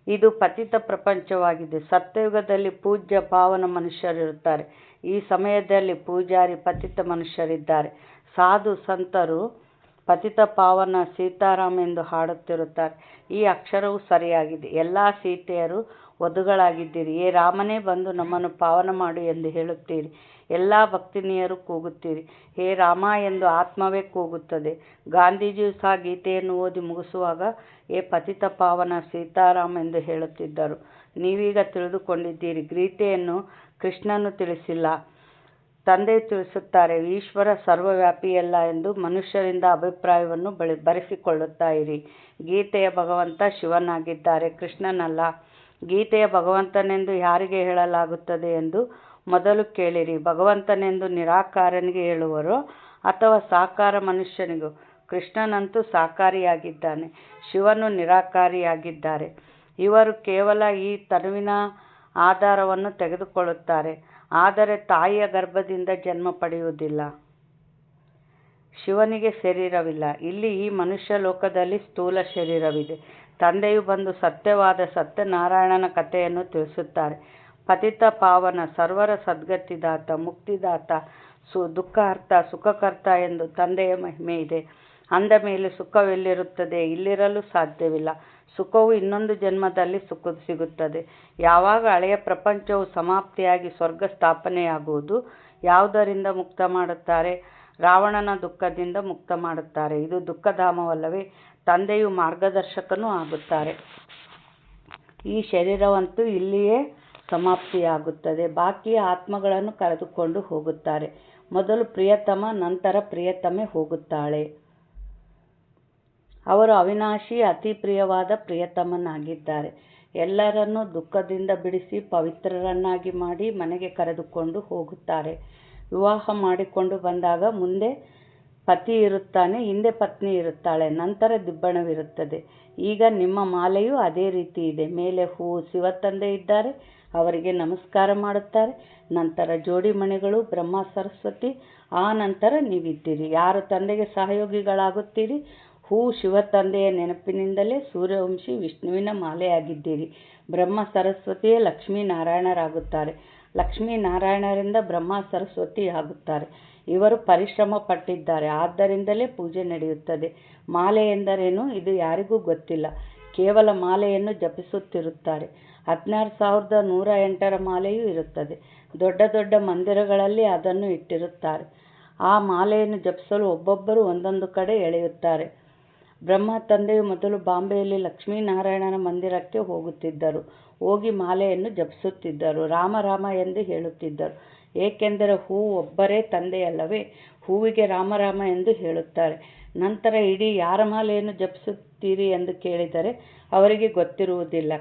ಇದು ಪತಿತ ಪ್ರಪಂಚವಾಗಿದೆ. ಸತ್ಯಯುಗದಲ್ಲಿ ಪೂಜ್ಯ ಪಾವನ ಮನುಷ್ಯರಿರುತ್ತಾರೆ. ಈ ಸಮಯದಲ್ಲಿ ಪೂಜಾರಿ ಪತಿತ ಮನುಷ್ಯರಿದ್ದಾರೆ. ಸಾಧು ಸಂತರು ಪತಿತ ಪಾವನ ಸೀತಾರಾಮ್ ಎಂದು ಹಾಡುತ್ತಿರುತ್ತಾರೆ. ಈ ಅಕ್ಷರವು ಸರಿಯಾಗಿದೆ. ಎಲ್ಲ ಸೀತೆಯರು ವಧುಗಳಾಗಿದ್ದೀರಿ. ಏ ರಾಮನೇ ಬಂದು ನಮ್ಮನ್ನು ಪಾವನ ಮಾಡು ಎಂದು ಹೇಳುತ್ತೀರಿ. ಎಲ್ಲ ಭಕ್ತಿನಿಯರು ಕೂಗುತ್ತೀರಿ, ಹೇ ರಾಮ ಎಂದು ಆತ್ಮವೇ ಕೂಗುತ್ತದೆ. ಗಾಂಧೀಜಿಯು ಸಹ ಗೀತೆಯನ್ನು ಓದಿ ಮುಗಿಸುವಾಗ ಏ ಪತಿತ ಪಾವನ ಸೀತಾರಾಮ್ ಎಂದು ಹೇಳುತ್ತಿದ್ದರು. ನೀವೀಗ ತಿಳಿದುಕೊಂಡಿದ್ದೀರಿ. ಗೀತೆಯನ್ನು ಕೃಷ್ಣನು ತಿಳಿಸಿಲ್ಲ. ತಂದೆ ತಿಳಿಸುತ್ತಾರೆ, ಈಶ್ವರ ಸರ್ವವ್ಯಾಪಿಯಲ್ಲ ಎಂದು ಮನುಷ್ಯರಿಂದ ಅಭಿಪ್ರಾಯವನ್ನು ಬರೆಸಿಕೊಳ್ಳುತ್ತಾ ಇರಿ. ಗೀತೆಯ ಭಗವಂತ ಶಿವನಾಗಿದ್ದಾರೆ, ಕೃಷ್ಣನಲ್ಲ. ಗೀತೆಯ ಭಗವಂತನೆಂದು ಯಾರಿಗೆ ಹೇಳಲಾಗುತ್ತದೆ ಎಂದು ಮೊದಲು ಕೇಳಿರಿ. ಭಗವಂತನೆಂದು ನಿರಾಕಾರನಿಗೆ ಹೇಳುವರೋ ಅಥವಾ ಸಾಕಾರ ಮನುಷ್ಯನಿಗೂ? ಕೃಷ್ಣನಂತೂ ಸಾಕಾರಿಯಾಗಿದ್ದಾನೆ, ಶಿವನು ನಿರಾಕಾರಿಯಾಗಿದ್ದಾರೆ. ಇವರು ಕೇವಲ ಈ ತನುವಿನ ಆಧಾರವನ್ನು ತೆಗೆದುಕೊಳ್ಳುತ್ತಾರೆ, ಆದರೆ ತಾಯಿಯ ಗರ್ಭದಿಂದ ಜನ್ಮ ಪಡೆಯುವುದಿಲ್ಲ. ಶಿವನಿಗೆ ಶರೀರವಿಲ್ಲ. ಇಲ್ಲಿ ಈ ಮನುಷ್ಯ ಲೋಕದಲ್ಲಿ ಸ್ಥೂಲ ಶರೀರವಿದೆ. ತಂದೆಯು ಬಂದು ಸತ್ಯವಾದ ಸತ್ಯನಾರಾಯಣನ ಕಥೆಯನ್ನು ತಿಳಿಸುತ್ತಾರೆ. ಪತಿತ ಪಾವನ, ಸರ್ವರ ಸದ್ಗತಿದಾತ, ಮುಕ್ತಿದಾತ, ದುಃಖಹರ್ತ, ಸುಖಕರ್ತ ಎಂದು ತಂದೆಯ ಮಹಿಮೆ ಇದೆ. ಅಂದ ಮೇಲೆ ಸುಖವೆಲ್ಲಿರುತ್ತದೆ? ಇಲ್ಲಿರಲು ಸಾಧ್ಯವಿಲ್ಲ. ಸುಖವು ಇನ್ನೊಂದು ಜನ್ಮದಲ್ಲಿ ಸಿಗುತ್ತದೆ. ಯಾವಾಗ ಹಳೆಯ ಪ್ರಪಂಚವು ಸಮಾಪ್ತಿಯಾಗಿ ಸ್ವರ್ಗ ಸ್ಥಾಪನೆಯಾಗುವುದು? ಯಾವುದರಿಂದ ಮುಕ್ತ ಮಾಡುತ್ತಾರೆ? ರಾವಣನ ದುಃಖದಿಂದ ಮುಕ್ತ ಮಾಡುತ್ತಾರೆ. ಇದು ದುಃಖಧಾಮವಲ್ಲವೇ? ತಂದೆಯು ಮಾರ್ಗದರ್ಶಕನೂ ಆಗುತ್ತಾರೆ. ಈ ಶರೀರವಂತೂ ಇಲ್ಲಿಯೇ ಸಮಾಪ್ತಿಯಾಗುತ್ತದೆ. ಬಾಕಿ ಆತ್ಮಗಳನ್ನು ಕರೆದುಕೊಂಡು ಹೋಗುತ್ತಾರೆ. ಮೊದಲು ಪ್ರಿಯತಮ, ನಂತರ ಪ್ರಿಯತಮೆ ಹೋಗುತ್ತಾಳೆ. ಅವರು ಅವಿನಾಶಿ, ಅತಿ ಪ್ರಿಯವಾದ ಪ್ರಿಯತಮನಾಗಿದ್ದಾರೆ. ಎಲ್ಲರನ್ನೂ ದುಃಖದಿಂದ ಬಿಡಿಸಿ ಪವಿತ್ರರನ್ನಾಗಿ ಮಾಡಿ ಮನೆಗೆ ಕರೆದುಕೊಂಡು ಹೋಗುತ್ತಾರೆ. ವಿವಾಹ ಮಾಡಿಕೊಂಡು ಬಂದಾಗ ಮುಂದೆ ಪತಿ ಇರುತ್ತಾನೆ, ಹಿಂದೆ ಪತ್ನಿ ಇರುತ್ತಾಳೆ, ನಂತರ ದಿಬ್ಬಣವಿರುತ್ತದೆ. ಈಗ ನಿಮ್ಮ ಮಾಲೆಯೂ ಅದೇ ರೀತಿ ಇದೆ. ಮೇಲೆ ಶಿವತಂದೆ ಇದ್ದಾರೆ, ಅವರಿಗೆ ನಮಸ್ಕಾರ ಮಾಡುತ್ತಾರೆ. ನಂತರ ಜೋಡಿ ಮಣಿಗಳು ಬ್ರಹ್ಮ ಸರಸ್ವತಿ, ಆ ನಂತರ ನೀವಿದ್ದೀರಿ. ಯಾರು ತಂದೆಗೆ ಸಹಯೋಗಿಗಳಾಗುತ್ತೀರಿ? ಹೂ ಶಿವ ತಂದೆಯ ನೆನಪಿನಿಂದಲೇ ಸೂರ್ಯವಂಶಿ ವಿಷ್ಣುವಿನ ಮಾಲೆಯಾಗಿದ್ದೀರಿ. ಬ್ರಹ್ಮ ಸರಸ್ವತಿಯೇ ಲಕ್ಷ್ಮೀನಾರಾಯಣರಾಗುತ್ತಾರೆ. ಲಕ್ಷ್ಮೀನಾರಾಯಣರಿಂದ ಬ್ರಹ್ಮ ಸರಸ್ವತಿ ಆಗುತ್ತಾರೆ. ಇವರು ಪರಿಶ್ರಮ ಪಟ್ಟಿದ್ದಾರೆ, ಆದ್ದರಿಂದಲೇ ಪೂಜೆ ನಡೆಯುತ್ತದೆ. ಮಾಲೆ ಎಂದರೇನು? ಇದು ಯಾರಿಗೂ ಗೊತ್ತಿಲ್ಲ. ಕೇವಲ ಮಾಲೆಯನ್ನು ಜಪಿಸುತ್ತಿರುತ್ತಾರೆ. 16,108 ಮಾಲೆಯೂ ಇರುತ್ತದೆ. ದೊಡ್ಡ ದೊಡ್ಡ ಮಂದಿರಗಳಲ್ಲಿ ಅದನ್ನು ಇಟ್ಟಿರುತ್ತಾರೆ. ಆ ಮಾಲೆಯನ್ನು ಜಪಿಸಲು ಒಬ್ಬೊಬ್ಬರು ಒಂದೊಂದು ಕಡೆ ಎಳೆಯುತ್ತಾರೆ. ಬ್ರಹ್ಮ ತಂದೆಯು ಮೊದಲು ಬಾಂಬೆಯಲ್ಲಿ ಲಕ್ಷ್ಮೀನಾರಾಯಣನ ಮಂದಿರಕ್ಕೆ ಹೋಗುತ್ತಿದ್ದರು. ಹೋಗಿ ಮಾಲೆಯನ್ನು ಜಪಿಸುತ್ತಿದ್ದರು. ರಾಮ ರಾಮ ಎಂದು ಹೇಳುತ್ತಿದ್ದರು. ಏಕೆಂದರೆ ಹೂ ಒಬ್ಬರೇ ತಂದೆಯಲ್ಲವೇ? ಹೂವಿಗೆ ರಾಮರಾಮ ಎಂದು ಹೇಳುತ್ತಾರೆ. ನಂತರ ಇಡೀ ಯಾರ ಮಾಲೆಯನ್ನು ಜಪಿಸುತ್ತೀರಿ ಎಂದು ಕೇಳಿದರೆ ಅವರಿಗೆ ಗೊತ್ತಿರುವುದಿಲ್ಲ.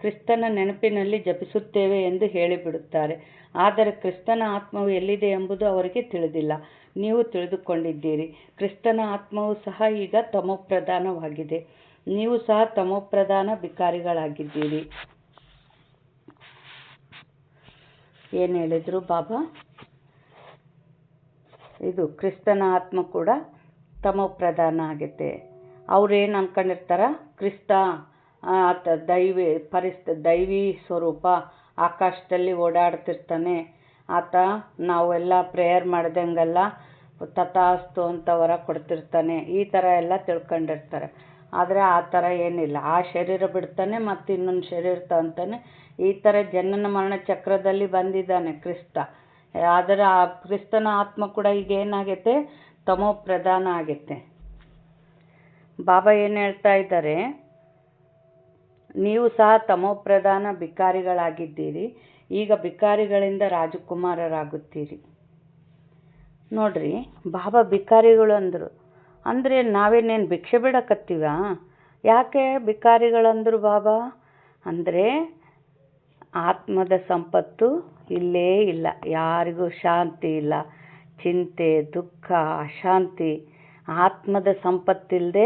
ಕ್ರಿಸ್ತನ ನೆನಪಿನಲ್ಲಿ ಜಪಿಸುತ್ತೇವೆ ಎಂದು ಹೇಳಿಬಿಡುತ್ತಾರೆ. ಆದರೆ ಕ್ರಿಸ್ತನ ಆತ್ಮವು ಎಲ್ಲಿದೆ ಎಂಬುದು ಅವರಿಗೆ ತಿಳಿದಿಲ್ಲ. ನೀವು ತಿಳಿದುಕೊಂಡಿದ್ದೀರಿ. ಕ್ರಿಸ್ತನ ಆತ್ಮವು ಸಹ ಈಗ ತಮೋಪ್ರಧಾನವಾಗಿದೆ. ನೀವು ಸಹ ತಮೋಪ್ರಧಾನ ಭಿಕಾರಿಗಳಾಗಿದ್ದೀರಿ. ಏನು ಹೇಳಿದ್ರು ಬಾಬಾ? ಇದು ಕ್ರಿಸ್ತನ ಆತ್ಮ ಕೂಡ ತಮೋಪ್ರಧಾನ ಆಗೈತೆ. ಅವ್ರೇನು ಅನ್ಕೊಂಡಿರ್ತಾರ? ಕ್ರಿಸ್ತ ದೈವಿ ಸ್ವರೂಪ, ಆಕಾಶದಲ್ಲಿ ಓಡಾಡ್ತಿರ್ತಾನೆ, ಆತ ನಾವೆಲ್ಲ ಪ್ರೇಯರ್ ಮಾಡ್ದಂಗೆಲ್ಲ ತಥಾಸ್ತು ಅಂತ ವರ ಕೊಡ್ತಿರ್ತಾನೆ, ಈ ಥರ ಎಲ್ಲ ತಿಳ್ಕೊಂಡಿರ್ತಾರೆ. ಆದರೆ ಆ ಥರ ಏನಿಲ್ಲ. ಆ ಶರೀರ ಬಿಡ್ತಾನೆ ಮತ್ತು ಇನ್ನೊಂದು ಶರೀರ ತಗೊಂತಾನೆ. ಈ ಥರ ಜನನ ಮರಣ ಚಕ್ರದಲ್ಲಿ ಬಂದಿದ್ದಾನೆ ಕ್ರಿಸ್ತ. ಆದರೆ ಆ ಕ್ರಿಸ್ತನ ಆತ್ಮ ಕೂಡ ಈಗ ಏನಾಗೈತೆ? ತಮೋಪ್ರಧಾನ ಆಗೈತೆ. ಬಾಬಾ ಏನು ಹೇಳ್ತಾ ಇದ್ದಾರೆ? ನೀವು ಸಹ ತಮೋಪ್ರಧಾನ ಭಿಕಾರಿಗಳಾಗಿದ್ದೀರಿ. ಈಗ ಭಿಕಾರಿಗಳಿಂದ ರಾಜಕುಮಾರರಾಗುತ್ತೀರಿ. ನೋಡ್ರಿ, ಬಾಬಾ ಭಿಕಾರಿಗಳು ಅಂದರು. ಅಂದರೆ ನಾವೇನೇನು ಭಿಕ್ಷೆ ಬಿಡಕತ್ತೀವ? ಯಾಕೆ ಭಿಕಾರಿಗಳಂದರು ಬಾಬಾ? ಅಂದರೆ ಆತ್ಮದ ಸಂಪತ್ತು ಇಲ್ಲೇ ಇಲ್ಲ. ಯಾರಿಗೂ ಶಾಂತಿ ಇಲ್ಲ, ಚಿಂತೆ, ದುಃಖ, ಅಶಾಂತಿ. ಆತ್ಮದ ಸಂಪತ್ತಿಲ್ಲದೆ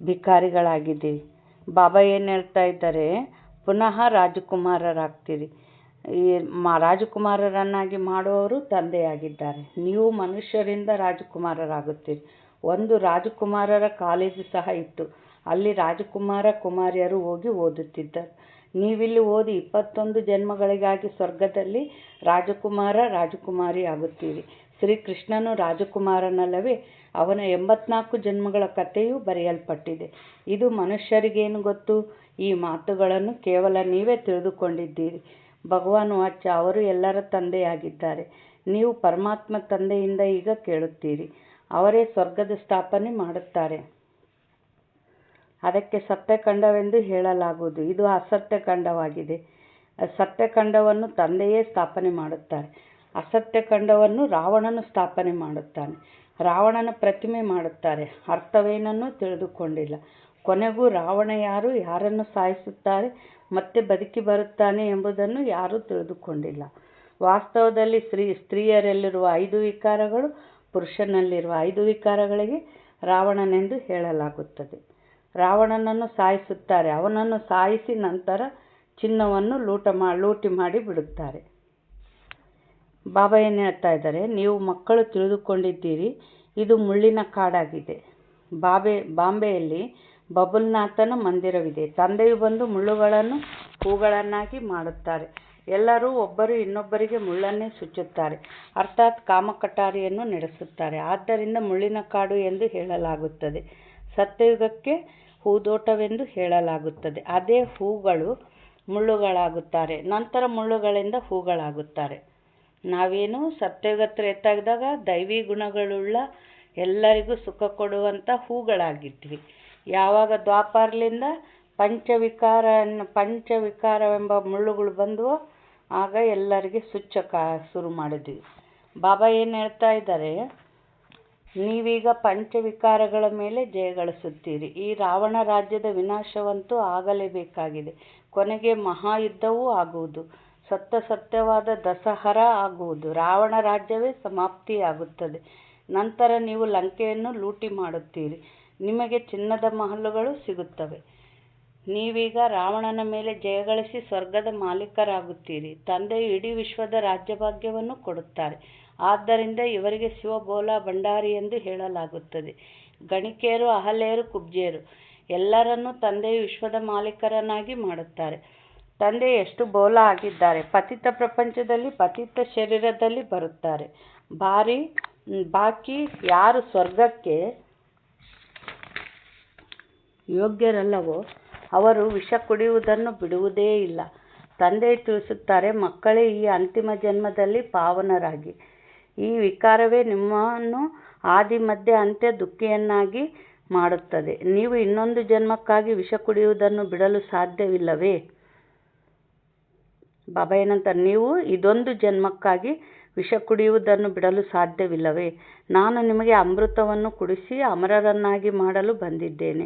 ಭಿಕಾರಿಗಳಾಗಿದ್ದೀವಿ. ಬಾಬಾ ಏನು ಹೇಳ್ತಾ ಇದ್ದಾರೆ? ಪುನಃ ರಾಜಕುಮಾರರಾಗ್ತೀರಿ. ಈ ರಾಜಕುಮಾರರನ್ನಾಗಿ ಮಾಡುವವರು ತಂದೆಯಾಗಿದ್ದಾರೆ. ನೀವು ಮನುಷ್ಯರಿಂದ ರಾಜಕುಮಾರರಾಗುತ್ತೀರಿ. ಒಂದು ರಾಜಕುಮಾರರ ಕಾಲೇಜು ಸಹ ಇತ್ತು. ಅಲ್ಲಿ ರಾಜಕುಮಾರ ಕುಮಾರಿಯರು ಹೋಗಿ ಓದುತ್ತಿದ್ದರು. ನೀವಿಲ್ಲಿ ಓದಿ 21 ಜನ್ಮಗಳಿಗಾಗಿ ಸ್ವರ್ಗದಲ್ಲಿ ರಾಜಕುಮಾರಿ ಆಗುತ್ತೀರಿ. ಶ್ರೀಕೃಷ್ಣನು ರಾಜಕುಮಾರನಲ್ಲವೇ? ಅವನ 84 ಜನ್ಮಗಳ ಕಥೆಯೂ ಬರೆಯಲ್ಪಟ್ಟಿದೆ. ಇದು ಮನುಷ್ಯರಿಗೇನು ಗೊತ್ತು? ಈ ಮಾತುಗಳನ್ನು ಕೇವಲ ನೀವೇ ತಿಳಿದುಕೊಂಡಿದ್ದೀರಿ. ಭಗವಾನ್ ವಾಚ, ಅವರು ಎಲ್ಲರ ತಂದೆಯಾಗಿದ್ದಾರೆ. ನೀವು ಪರಮಾತ್ಮ ತಂದೆಯಿಂದ ಈಗ ಕೇಳುತ್ತೀರಿ. ಅವರೇ ಸ್ವರ್ಗದ ಸ್ಥಾಪನೆ ಮಾಡುತ್ತಾರೆ. ಅದಕ್ಕೆ ಸತ್ಯಖಂಡವೆಂದು ಹೇಳಲಾಗುವುದು. ಇದು ಅಸತ್ಯಖಂಡವಾಗಿದೆ. ಸತ್ಯಖಂಡವನ್ನು ತಂದೆಯೇ ಸ್ಥಾಪನೆ ಮಾಡುತ್ತಾರೆ. ಅಸತ್ಯಖಂಡವನ್ನು ರಾವಣನು ಸ್ಥಾಪನೆ ಮಾಡುತ್ತಾನೆ. ರಾವಣನ ಪ್ರತಿಮೆ ಮಾಡುತ್ತಾರೆ. ಅರ್ಥವೇನನ್ನೂ ತಿಳಿದುಕೊಂಡಿಲ್ಲ. ಕೊನೆಗೂ ರಾವಣ ಯಾರು, ಯಾರನ್ನು ಸಾಯಿಸುತ್ತಾರೆ, ಮತ್ತೆ ಬದುಕಿ ಬರುತ್ತಾನೆ ಎಂಬುದನ್ನು ಯಾರೂ ತಿಳಿದುಕೊಂಡಿಲ್ಲ. ವಾಸ್ತವದಲ್ಲಿ ಸ್ತ್ರೀಯರಲ್ಲಿರುವ 5 ವಿಕಾರಗಳು, ಪುರುಷನಲ್ಲಿರುವ 5 ವಿಕಾರಗಳಿಗೆ ರಾವಣನೆಂದು ಹೇಳಲಾಗುತ್ತದೆ. ರಾವಣನನ್ನು ಸಾಯಿಸುತ್ತಾರೆ. ಅವನನ್ನು ಸಾಯಿಸಿ ನಂತರ ಚಿನ್ನವನ್ನು ಲೂಟಿ ಮಾಡಿ ಬಿಡುತ್ತಾರೆ. ಬಾಬಾ ಏನು ಹೇಳ್ತಾ ಇದ್ದಾರೆ? ನೀವು ಮಕ್ಕಳು ತಿಳಿದುಕೊಂಡಿದ್ದೀರಿ. ಇದು ಮುಳ್ಳಿನ ಕಾಡಾಗಿದೆ. ಬಾಂಬೆಯಲ್ಲಿ ಬಬುಲ್ನಾಥನ ಮಂದಿರವಿದೆ. ತಂದೆಯು ಬಂದು ಮುಳ್ಳುಗಳನ್ನು ಹೂಗಳನ್ನಾಗಿ ಮಾಡುತ್ತಾರೆ. ಎಲ್ಲರೂ ಒಬ್ಬರು ಇನ್ನೊಬ್ಬರಿಗೆ ಮುಳ್ಳನ್ನೇ ಚುಚ್ಚುತ್ತಾರೆ, ಅರ್ಥಾತ್ ಕಾಮಕಟಾರಿಯನ್ನು ನಡೆಸುತ್ತಾರೆ. ಆದ್ದರಿಂದ ಮುಳ್ಳಿನ ಕಾಡು ಎಂದು ಹೇಳಲಾಗುತ್ತದೆ. ಸತ್ಯಯುಗಕ್ಕೆ ಹೂದೋಟವೆಂದು ಹೇಳಲಾಗುತ್ತದೆ. ಅದೇ ಹೂಗಳು ಮುಳ್ಳುಗಳಾಗುತ್ತಾರೆ, ನಂತರ ಮುಳ್ಳುಗಳಿಂದ ಹೂಗಳಾಗುತ್ತಾರೆ. ನಾವೇನು ಸತ್ಯಯುಗ ತ್ರೇತಾಯುಗದಾಗ ದೈವಿ ಗುಣಗಳುಳ್ಳ ಎಲ್ಲರಿಗೂ ಸುಖ ಕೊಡುವಂಥ ಹೂಗಳಾಗಿದ್ವಿ. ಯಾವಾಗ ದ್ವಾಪರಲಿಂದ ಪಂಚವಿಕಾರವೆಂಬ ಮುಳ್ಳುಗಳು ಬಂದವೋ ಆಗ ಎಲ್ಲರಿಗೆ ಶುರು ಮಾಡಿದ್ವಿ. ಬಾಬಾ ಏನು ಹೇಳ್ತಾ ಇದ್ದಾರೆ? ನೀವೀಗ ಪಂಚವಿಕಾರಗಳ ಮೇಲೆ ಜಯಗಳಿಸುತ್ತೀರಿ. ಈ ರಾವಣ ರಾಜ್ಯದ ವಿನಾಶವಂತೂ ಆಗಲೇಬೇಕಾಗಿದೆ. ಕೊನೆಗೆ ಮಹಾಯುದ್ಧವೂ ಆಗುವುದು. ಸತ್ಯವಾದ ದಸಹರ ಆಗುವುದು. ರಾವಣ ರಾಜ್ಯವೇ ಸಮಾಪ್ತಿಯಾಗುತ್ತದೆ. ನಂತರ ನೀವು ಲಂಕೆಯನ್ನು ಲೂಟಿ ಮಾಡುತ್ತೀರಿ. ನಿಮಗೆ ಚಿನ್ನದ ಮಹಲುಗಳು ಸಿಗುತ್ತವೆ. ನೀವೀಗ ರಾವಣನ ಮೇಲೆ ಜಯಗಳಿಸಿ ಸ್ವರ್ಗದ ಮಾಲೀಕರಾಗುತ್ತೀರಿ. ತಂದೆಯು ಇಡೀ ವಿಶ್ವದ ರಾಜ್ಯಭಾಗ್ಯವನ್ನು ಕೊಡುತ್ತಾರೆ. ಆದ್ದರಿಂದ ಇವರಿಗೆ ಶಿವ ಬೋಲಾ ಭಂಡಾರಿ ಎಂದು ಹೇಳಲಾಗುತ್ತದೆ. ಗಣಿಕೆಯರು, ಅಹಲ್ಯರು, ಕುಬ್ಜೆಯರು ಎಲ್ಲರನ್ನೂ ತಂದೆಯು ವಿಶ್ವದ ಮಾಲೀಕರನ್ನಾಗಿ ಮಾಡುತ್ತಾರೆ. ತಂದೆ ಎಷ್ಟು ಬೋಲಾ ಆಗಿದ್ದಾರೆ. ಪತಿತ ಪ್ರಪಂಚದಲ್ಲಿ ಪತಿತ ಶರೀರದಲ್ಲಿ ಬರುತ್ತಾರೆ. ಬಾಕಿ ಯಾರು ಸ್ವರ್ಗಕ್ಕೆ ಯೋಗ್ಯರಲ್ಲವೋ ಅವರು ವಿಷ ಕುಡಿಯುವುದನ್ನು ಬಿಡುವುದೇ ಇಲ್ಲ. ತಂದೆ ತಿಳಿಸುತ್ತಾರೆ, ಮಕ್ಕಳೇ, ಈ ಅಂತಿಮ ಜನ್ಮದಲ್ಲಿ ಪಾವನರಾಗಿ. ಈ ವಿಕಾರವೇ ನಿಮ್ಮನ್ನು ಆದಿ ಮಧ್ಯ ಅಂತ್ಯ ದುಃಖಿಯನ್ನಾಗಿ ಮಾಡುತ್ತದೆ. ನೀವು ಇನ್ನೊಂದು ಜನ್ಮಕ್ಕಾಗಿ ವಿಷ ಕುಡಿಯುವುದನ್ನು ಬಿಡಲು ಸಾಧ್ಯವಿಲ್ಲವೇ? ಬಾಬಾ ಏನಂತಾರೆ, ನೀವು ಇದೊಂದು ಜನ್ಮಕ್ಕಾಗಿ ವಿಷ ಕುಡಿಯುವುದನ್ನು ಬಿಡಲು ಸಾಧ್ಯವಿಲ್ಲವೇ? ನಾನು ನಿಮಗೆ ಅಮೃತವನ್ನು ಕುಡಿಸಿ ಅಮರರನ್ನಾಗಿ ಮಾಡಲು ಬಂದಿದ್ದೇನೆ.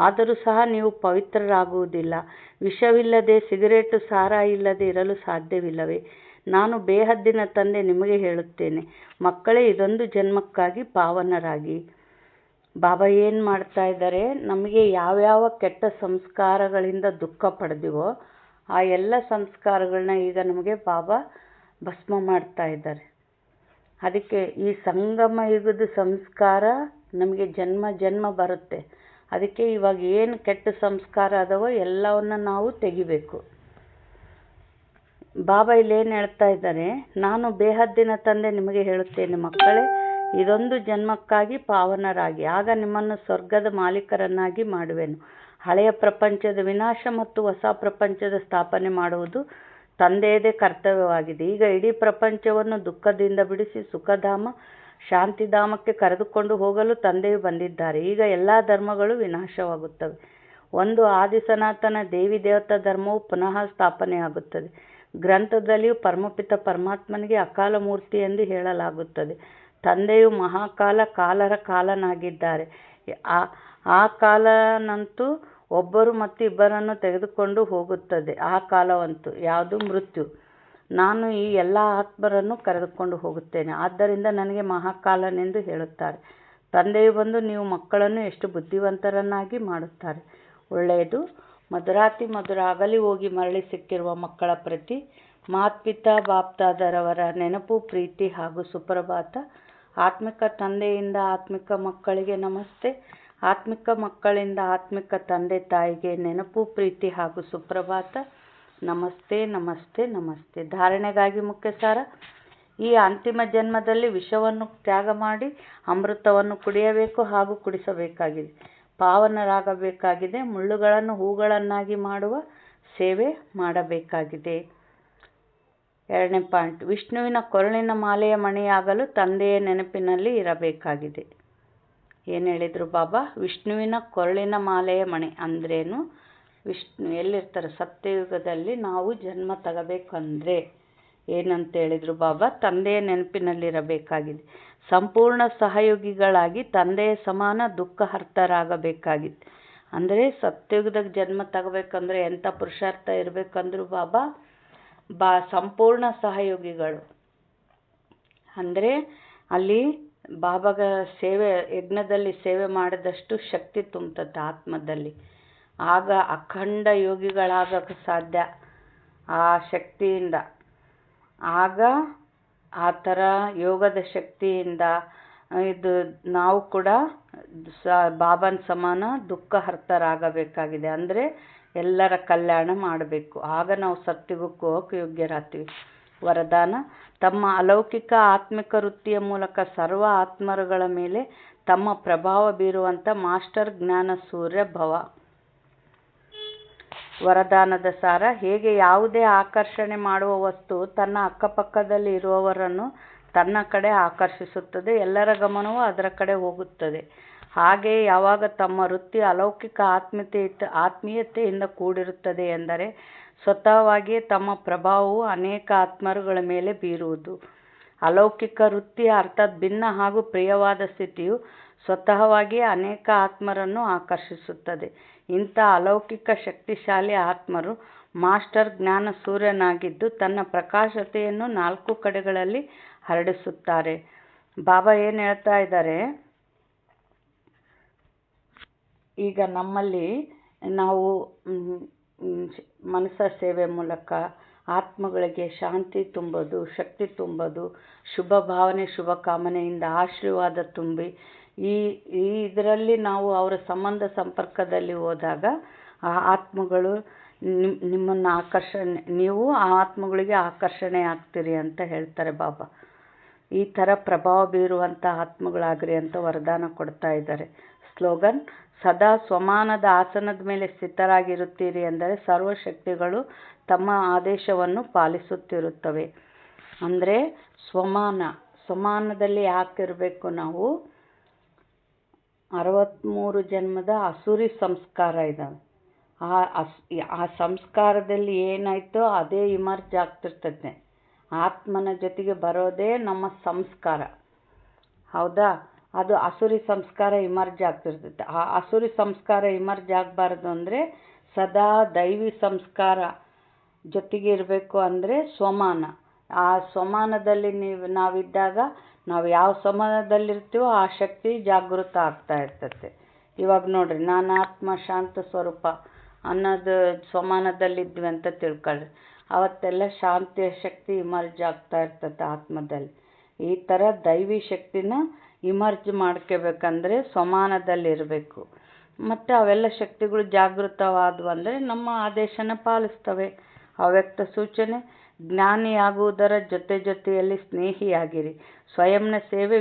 ಆದರೂ ಸಹ ನೀವು ಪವಿತ್ರರಾಗುವುದಿಲ್ಲ. ವಿಷವಿಲ್ಲದೆ, ಸಿಗರೇಟು, ಸಾರಾಯಿ ಇಲ್ಲದೆ ಇರಲು ಸಾಧ್ಯವಿಲ್ಲವೇ? ನಾನು ಬೇಹದ್ದಿನ ತಂದೆ ನಿಮಗೆ ಹೇಳುತ್ತೇನೆ, ಮಕ್ಕಳೇ, ಇದೊಂದು ಜನ್ಮಕ್ಕಾಗಿ ಪಾವನರಾಗಿ. ಬಾಬಾ ಏನು ಮಾಡ್ತಾ ಇದ್ದಾರೆ, ನಮಗೆ ಯಾವ್ಯಾವ ಕೆಟ್ಟ ಸಂಸ್ಕಾರಗಳಿಂದ ದುಃಖ ಪಡೆದಿವೋ ಆ ಎಲ್ಲ ಸಂಸ್ಕಾರಗಳನ್ನ ಈಗ ನಮಗೆ ಬಾಬಾ ಭಸ್ಮ ಮಾಡ್ತಾ ಇದ್ದಾರೆ. ಅದಕ್ಕೆ ಈ ಸಂಗಮ ಯುಗದ ಸಂಸ್ಕಾರ ನಮಗೆ ಜನ್ಮ ಜನ್ಮ ಬರುತ್ತೆ. ಅದಕ್ಕೆ ಇವಾಗ ಏನು ಕೆಟ್ಟ ಸಂಸ್ಕಾರ ಅದವೋ ಎಲ್ಲವನ್ನ ನಾವು ತೆಗಿಬೇಕು. ಬಾಬಾ ಇಲ್ಲಿ ಏನು ಹೇಳ್ತಾ ಇದ್ದಾರೆ, ನಾನು ಬೇಹದ್ದಿನ ತಂದೆ ನಿಮಗೆ ಹೇಳುತ್ತೇನೆ, ಮಕ್ಕಳೇ, ಇದೊಂದು ಜನ್ಮಕ್ಕಾಗಿ ಪಾವನರಾಗಿ. ಆಗ ನಿಮ್ಮನ್ನು ಸ್ವರ್ಗದ ಮಾಲೀಕರನ್ನಾಗಿ ಮಾಡುವೆನು. ಹಳೆಯ ಪ್ರಪಂಚದ ವಿನಾಶ ಮತ್ತು ಹೊಸ ಪ್ರಪಂಚದ ಸ್ಥಾಪನೆ ಮಾಡುವುದು ತಂದೆಯದೇ ಕರ್ತವ್ಯವಾಗಿದೆ. ಈಗ ಇಡೀ ಪ್ರಪಂಚವನ್ನು ದುಃಖದಿಂದ ಬಿಡಿಸಿ ಸುಖಧಾಮ, ಶಾಂತಿಧಾಮಕ್ಕೆ ಕರೆದುಕೊಂಡು ಹೋಗಲು ತಂದೆಯು ಬಂದಿದ್ದಾರೆ. ಈಗ ಎಲ್ಲ ಧರ್ಮಗಳು ವಿನಾಶವಾಗುತ್ತವೆ. ಒಂದು ಆದಿ ಸನಾತನ ದೇವಿ ದೇವತಾ ಧರ್ಮವು ಪುನಃ ಸ್ಥಾಪನೆಯಾಗುತ್ತದೆ. ಗ್ರಂಥದಲ್ಲಿಯೂ ಪರಮಪಿತ ಪರಮಾತ್ಮನಿಗೆ ಅಕಾಲ ಮೂರ್ತಿ ಎಂದು ಹೇಳಲಾಗುತ್ತದೆ. ತಂದೆಯು ಮಹಾಕಾಲ, ಕಾಲರ ಕಾಲನಾಗಿದ್ದಾರೆ. ಆ ಕಾಲನಂತೂ ಒಬ್ಬರು ಮತ್ತು ಇಬ್ಬರನ್ನು ತೆಗೆದುಕೊಂಡು ಹೋಗುತ್ತದೆ. ಆ ಕಾಲವಂತೂ ಯಾವುದು? ಮೃತ್ಯು. ನಾನು ಈ ಎಲ್ಲ ಆತ್ಮರನ್ನು ಕರೆದುಕೊಂಡು ಹೋಗುತ್ತೇನೆ. ಆದ್ದರಿಂದ ನನಗೆ ಮಹಾಕಾಲನೆಂದು ಹೇಳುತ್ತಾರೆ. ತಂದೆಯು ಬಂದು ನೀವು ಮಕ್ಕಳನ್ನು ಎಷ್ಟು ಬುದ್ಧಿವಂತರನ್ನಾಗಿ ಮಾಡುತ್ತಾರೆ. ಒಳ್ಳೆಯದು. ಮಧುರಾತಿ ಮಧುರ ಅಗಲಿ ಹೋಗಿ ಮರಳಿ ಸಿಕ್ಕಿರುವ ಮಕ್ಕಳ ಪ್ರತಿ ಮಾತ್ಪಿತಾ ಬಾಪ್ತಾದರವರ ನೆನಪು, ಪ್ರೀತಿ ಹಾಗೂ ಸುಪ್ರಭಾತ. ಆತ್ಮಿಕ ತಂದೆಯಿಂದ ಆತ್ಮಿಕ ಮಕ್ಕಳಿಗೆ ನಮಸ್ತೆ. ಆತ್ಮಿಕ ಮಕ್ಕಳಿಂದ ಆತ್ಮಿಕ ತಂದೆ ತಾಯಿಗೆ ನೆನಪು, ಪ್ರೀತಿ ಹಾಗೂ ಸುಪ್ರಭಾತ. ನಮಸ್ತೆ ನಮಸ್ತೆ ನಮಸ್ತೆ. ಧಾರಣೆಗಾಗಿ ಮುಖ್ಯ ಸಾರ. ಈ ಅಂತಿಮ ಜನ್ಮದಲ್ಲಿ ವಿಷವನ್ನು ತ್ಯಾಗ ಮಾಡಿ ಅಮೃತವನ್ನು ಕುಡಿಯಬೇಕು ಹಾಗೂ ಕುಡಿಸಬೇಕಾಗಿದೆ. ಪಾವನರಾಗಬೇಕಾಗಿದೆ. ಮುಳ್ಳುಗಳನ್ನು ಹೂಗಳನ್ನಾಗಿ ಮಾಡುವ ಸೇವೆ ಮಾಡಬೇಕಾಗಿದೆ. 2ನೇ ಪಾಯಿಂಟ್, ವಿಷ್ಣುವಿನ ಕೊರಳಿನ ಮಾಲೆಯ ಮಣಿಯಾಗಲು ತಂದೆಯ ನೆನಪಿನಲ್ಲಿ ಇರಬೇಕಾಗಿದೆ. ಏನು ಹೇಳಿದರು ಬಾಬಾ? ವಿಷ್ಣುವಿನ ಕೊರಳಿನ ಮಾಲೆಯ ಮಣಿ ಅಂದ್ರೇನು? ವಿಷ್ಣು ಎಲ್ಲಿರ್ತಾರೆ? ಸತ್ಯಯುಗದಲ್ಲಿ ನಾವು ಜನ್ಮ ತಗೋಬೇಕಂದ್ರೆ ಏನಂತ ಹೇಳಿದರು ಬಾಬಾ? ತಂದೆಯ ನೆನಪಿನಲ್ಲಿರಬೇಕಾಗಿದೆ. ಸಂಪೂರ್ಣ ಸಹಯೋಗಿಗಳಾಗಿ ತಂದೆಯ ಸಮಾನ ದುಃಖಹರ್ತರಾಗಬೇಕಾಗಿದೆ. ಅಂದರೆ ಸತ್ಯಯುಗದಾಗ ಜನ್ಮ ತಗೋಬೇಕಂದ್ರೆ ಎಂಥ ಪುರುಷಾರ್ಥ ಇರಬೇಕಂದ್ರು ಬಾಬಾ? ಸಂಪೂರ್ಣ ಸಹಯೋಗಿಗಳು ಅಂದರೆ ಅಲ್ಲಿ ಬಾಬಾಗ ಸೇವೆ, ಯಜ್ಞದಲ್ಲಿ ಸೇವೆ ಮಾಡಿದಷ್ಟು ಶಕ್ತಿ ತುಂಬುತ್ತೆ ಆತ್ಮದಲ್ಲಿ. ಆಗ ಅಖಂಡ ಯೋಗಿಗಳಾಗಕ್ಕೆ ಸಾಧ್ಯ ಆ ಶಕ್ತಿಯಿಂದ. ಆಗ ಆ ಥರ ಯೋಗದ ಶಕ್ತಿಯಿಂದ ಇದು ನಾವು ಕೂಡ ಬಾಬನ ಸಮಾನ ದುಃಖಹರ್ತರಾಗಬೇಕಾಗಿದೆ. ಅಂದರೆ ಎಲ್ಲರ ಕಲ್ಯಾಣ ಮಾಡಬೇಕು. ಆಗ ನಾವು ಸತ್ಯುಗಕ್ಕೆ ಹೋಗಕ್ಕೆ ಯೋಗ್ಯರಾಗ್ತೀವಿ. ವರದಾನ: ತಮ್ಮ ಅಲೌಕಿಕ ಆತ್ಮಿಕ ವೃತ್ತಿಯ ಮೂಲಕ ಸರ್ವ ಆತ್ಮರುಗಳ ಮೇಲೆ ತಮ್ಮ ಪ್ರಭಾವ ಬೀರುವಂಥ ಮಾಸ್ಟರ್ ಜ್ಞಾನ ಸೂರ್ಯ ಭವ. ವರದಾನದ ಸಾರ: ಹೇಗೆ ಯಾವುದೇ ಆಕರ್ಷಣೆ ಮಾಡುವ ವಸ್ತು ತನ್ನ ಅಕ್ಕಪಕ್ಕದಲ್ಲಿ ಇರುವವರನ್ನು ತನ್ನ ಕಡೆ ಆಕರ್ಷಿಸುತ್ತದೆ, ಎಲ್ಲರ ಗಮನವೂ ಅದರ ಕಡೆ ಹೋಗುತ್ತದೆ. ಹಾಗೆಯೇ ಯಾವಾಗ ತಮ್ಮ ವೃತ್ತಿ ಅಲೌಕಿಕ ಆತ್ಮೀಯತೆಯಿಂದ ಕೂಡಿರುತ್ತದೆ ಎಂದರೆ ಸ್ವತಃವಾಗಿಯೇ ತಮ್ಮ ಪ್ರಭಾವವು ಅನೇಕ ಆತ್ಮರುಗಳ ಮೇಲೆ ಬೀರುವುದು. ಅಲೌಕಿಕ ವೃತ್ತಿಯ ಅರ್ಥಾತ್ ಭಿನ್ನ ಹಾಗೂ ಪ್ರಿಯವಾದ ಸ್ಥಿತಿಯು ಸ್ವತಃವಾಗಿಯೇ ಅನೇಕ ಆತ್ಮರನ್ನು ಆಕರ್ಷಿಸುತ್ತದೆ. ಇಂಥ ಅಲೌಕಿಕ ಶಕ್ತಿಶಾಲಿ ಆತ್ಮರು ಮಾಸ್ಟರ್ ಜ್ಞಾನ ಸೂರ್ಯನಾಗಿದ್ದು ತನ್ನ ಪ್ರಕಾಶತೆಯನ್ನು 4 ಕಡೆಗಳಲ್ಲಿ ಹರಡಿಸುತ್ತಾರೆ. ಬಾಬಾ ಏನು ಹೇಳ್ತಾ ಇದ್ದಾರೆ, ಈಗ ನಮ್ಮಲ್ಲಿ ನಾವು ಮನಸ ಸೇವೆ ಮೂಲಕ ಆತ್ಮಗಳಿಗೆ ಶಾಂತಿ ತುಂಬೋದು, ಶಕ್ತಿ ತುಂಬೋದು, ಶುಭ ಭಾವನೆ ಶುಭ ಕಾಮನೆಯಿಂದ ಆಶೀರ್ವಾದ ತುಂಬಿ ಇದರಲ್ಲಿ ನಾವು ಅವರ ಸಂಬಂಧ ಸಂಪರ್ಕದಲ್ಲಿ ಹೋದಾಗ ಆ ಆತ್ಮಗಳು ನಿಮ್ಮನ್ನು ನೀವು ಆ ಆತ್ಮಗಳಿಗೆ ಆಕರ್ಷಣೆ ಆಗ್ತೀರಿ ಅಂತ ಹೇಳ್ತಾರೆ ಬಾಬಾ. ಈ ಥರ ಪ್ರಭಾವ ಬೀರುವಂಥ ಆತ್ಮಗಳಾಗ್ರಿ ಅಂತ ವರದಾನ ಕೊಡ್ತಾ ಇದ್ದಾರೆ. ಸ್ಲೋಗನ್: ಸದಾ ಸ್ವಮಾನದ ಆಸನದ ಮೇಲೆ ಸ್ಥಿತರಾಗಿರುತ್ತೀರಿ ಎಂದರೆ ಸರ್ವಶಕ್ತಿಗಳು ತಮ್ಮ ಆದೇಶವನ್ನು ಪಾಲಿಸುತ್ತಿರುತ್ತವೆ. ಅಂದರೆ ಸ್ವಮಾನದಲ್ಲಿ ಯಾಕಿರಬೇಕು ನಾವು? 63 ಜನ್ಮದ ಅಸುರಿ ಸಂಸ್ಕಾರ ಇದ್ದಾವೆ. ಆ ಸಂಸ್ಕಾರದಲ್ಲಿ ಏನಾಯ್ತೋ ಅದೇ ಇಮರ್ಜ್ ಆಗ್ತಿರ್ತದೆ. ಆತ್ಮನ ಜೊತೆಗೆ ಬರೋದೇ ನಮ್ಮ ಸಂಸ್ಕಾರ, ಹೌದಾ? ಅದು ಅಸುರಿ ಸಂಸ್ಕಾರ ಇಮರ್ಜ್ ಆಗ್ತಿರ್ತೈತೆ. ಆ ಅಸುರಿ ಸಂಸ್ಕಾರ ಇಮರ್ಜ್ ಆಗಬಾರ್ದು ಅಂದರೆ ಸದಾ ದೈವಿ ಸಂಸ್ಕಾರ ಜೊತೆಗೆ ಇರಬೇಕು. ಅಂದರೆ ಸ್ವಮಾನ. ಆ ಸ್ವಮಾನದಲ್ಲಿ ನಾವಿದ್ದಾಗ ನಾವು ಯಾವ ಸ್ವಮಾನದಲ್ಲಿರ್ತೀವೋ ಆ ಶಕ್ತಿ ಜಾಗೃತ ಆಗ್ತಾ ಇರ್ತೈತೆ. ಇವಾಗ ನೋಡ್ರಿ, ನಾನು ಆತ್ಮ ಶಾಂತ ಸ್ವರೂಪ ಅನ್ನೋದು ಸ್ವಮಾನದಲ್ಲಿದ್ವಿ ಅಂತ ತಿಳ್ಕೊಳ್ರಿ. ಅವತ್ತೆಲ್ಲ ಶಾಂತಿಯ ಶಕ್ತಿ ಇಮರ್ಜ್ ಆಗ್ತಾ ಇರ್ತದೆ ಆತ್ಮದಲ್ಲಿ. ಈ ಥರ ದೈವಿ ಶಕ್ತಿನ ಇಮರ್ಜ್ ಮಾಡ್ಕೋಬೇಕಂದ್ರೆ ಸ್ವಮಾನದಲ್ಲಿರಬೇಕು. ಮತ್ತು ಅವೆಲ್ಲ ಶಕ್ತಿಗಳು ಜಾಗೃತವಾದವು ಅಂದರೆ ನಮ್ಮ ಆದೇಶನ ಪಾಲಿಸ್ತವೆ. ಅವ್ಯಕ್ತ ಸೂಚನೆ: ಜ್ಞಾನಿಯಾಗುವುದರ ಜೊತೆಯಲ್ಲಿ ಸ್ನೇಹಿಯಾಗಿರಿ. ಸ್ವಯಂನ ಸೇವೆ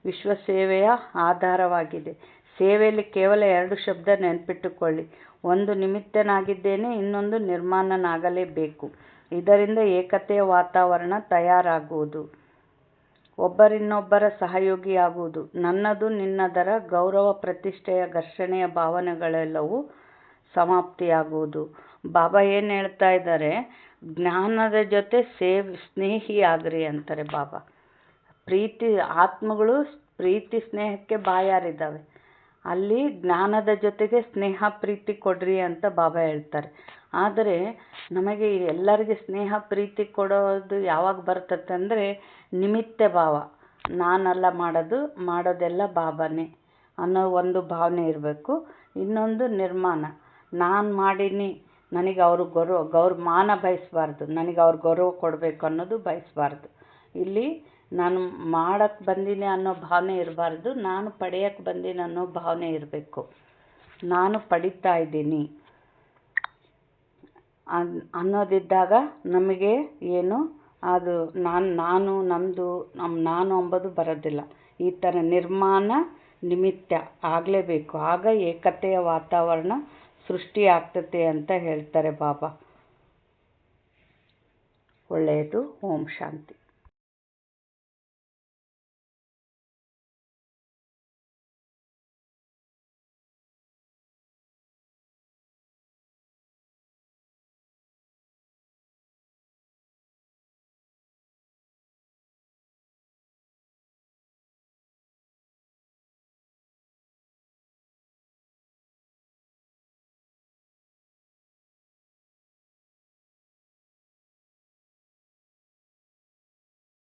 ವಿಶ್ವಸೇವೆಯ ಆಧಾರವಾಗಿದೆ. ಸೇವೆಯಲ್ಲಿ ಕೇವಲ 2 ಶಬ್ದ ನೆನಪಿಟ್ಟುಕೊಳ್ಳಿ: ಒಂದು ನಿಮಿತ್ತನಾಗಿದ್ದೇನೆ, ಇನ್ನೊಂದು ನಿರ್ಮಾಣನಾಗಲೇಬೇಕು. ಇದರಿಂದ ಏಕತೆಯ ವಾತಾವರಣ ತಯಾರಾಗುವುದು, ಒಬ್ಬರಿನ್ನೊಬ್ಬರ ಸಹಯೋಗಿಯಾಗುವುದು, ನನ್ನದು ನಿನ್ನದರ ಗೌರವ ಪ್ರತಿಷ್ಠೆಯ ಘರ್ಷಣೆಯ ಭಾವನೆಗಳೆಲ್ಲವೂ ಸಮಾಪ್ತಿಯಾಗುವುದು. ಬಾಬಾ ಏನು ಹೇಳ್ತಾ ಇದ್ದಾರೆ? ಜ್ಞಾನದ ಜೊತೆ ಸ್ನೇಹಿಯಾಗ್ರಿ ಅಂತಾರೆ ಬಾಬಾ. ಆತ್ಮಗಳು ಪ್ರೀತಿ ಸ್ನೇಹಕ್ಕೆ ಬಾಯಾರಿದ್ದಾವೆ. ಅಲ್ಲಿ ಜ್ಞಾನದ ಜೊತೆಗೆ ಸ್ನೇಹ ಪ್ರೀತಿ ಕೊಡ್ರಿ ಅಂತ ಬಾಬಾ ಹೇಳ್ತಾರೆ. ಆದರೆ ನಮಗೆ ಎಲ್ಲರಿಗೆ ಸ್ನೇಹ ಪ್ರೀತಿ ಕೊಡೋದು ಯಾವಾಗ ಬರ್ತದೆ ಅಂದರೆ ನಿಮಿತ್ತ ಭಾವ. ನಾನಲ್ಲ ಮಾಡೋದೆಲ್ಲ ಬಾಬಾನೇ ಅನ್ನೋ ಒಂದು ಭಾವನೆ ಇರಬೇಕು. ಇನ್ನೊಂದು ನಿರ್ಮಾಣ. ನಾನು ಮಾಡೀನಿ, ನನಗೆ ಅವರು ಮಾನ ಬಯಸಬಾರ್ದು, ನನಗೆ ಅವ್ರು ಗೌರವ ಕೊಡಬೇಕು ಅನ್ನೋದು ಬಯಸಬಾರ್ದು. ಇಲ್ಲಿ ನಾನು ಮಾಡಕ್ಕೆ ಬಂದೀನಿ ಅನ್ನೋ ಭಾವನೆ ಇರಬಾರ್ದು, ನಾನು ಪಡೆಯಕ್ಕೆ ಬಂದೀನಿ ಅನ್ನೋ ಭಾವನೆ ಇರಬೇಕು. ನಾನು ಪಡಿತಾ ಇದ್ದೀನಿ ಅನ್ನೋದಿದ್ದಾಗ ನಮಗೆ ಏನು ಅದು ನಾನು ನಾನು ಅಂಬೋದು ಬರೋದಿಲ್ಲ. ಈ ಥರ ನಿರ್ಮಾಣ ನಿಮಿತ್ತ ಆಗಲೇಬೇಕು. ಆಗ ಏಕತೆಯ ವಾತಾವರಣ ಸೃಷ್ಟಿ ಆಗ್ತದೆ ಅಂತ ಹೇಳ್ತಾರೆ ಬಾಬಾ. ಒಳ್ಳೆಯದು. ಓಂ ಶಾಂತಿ.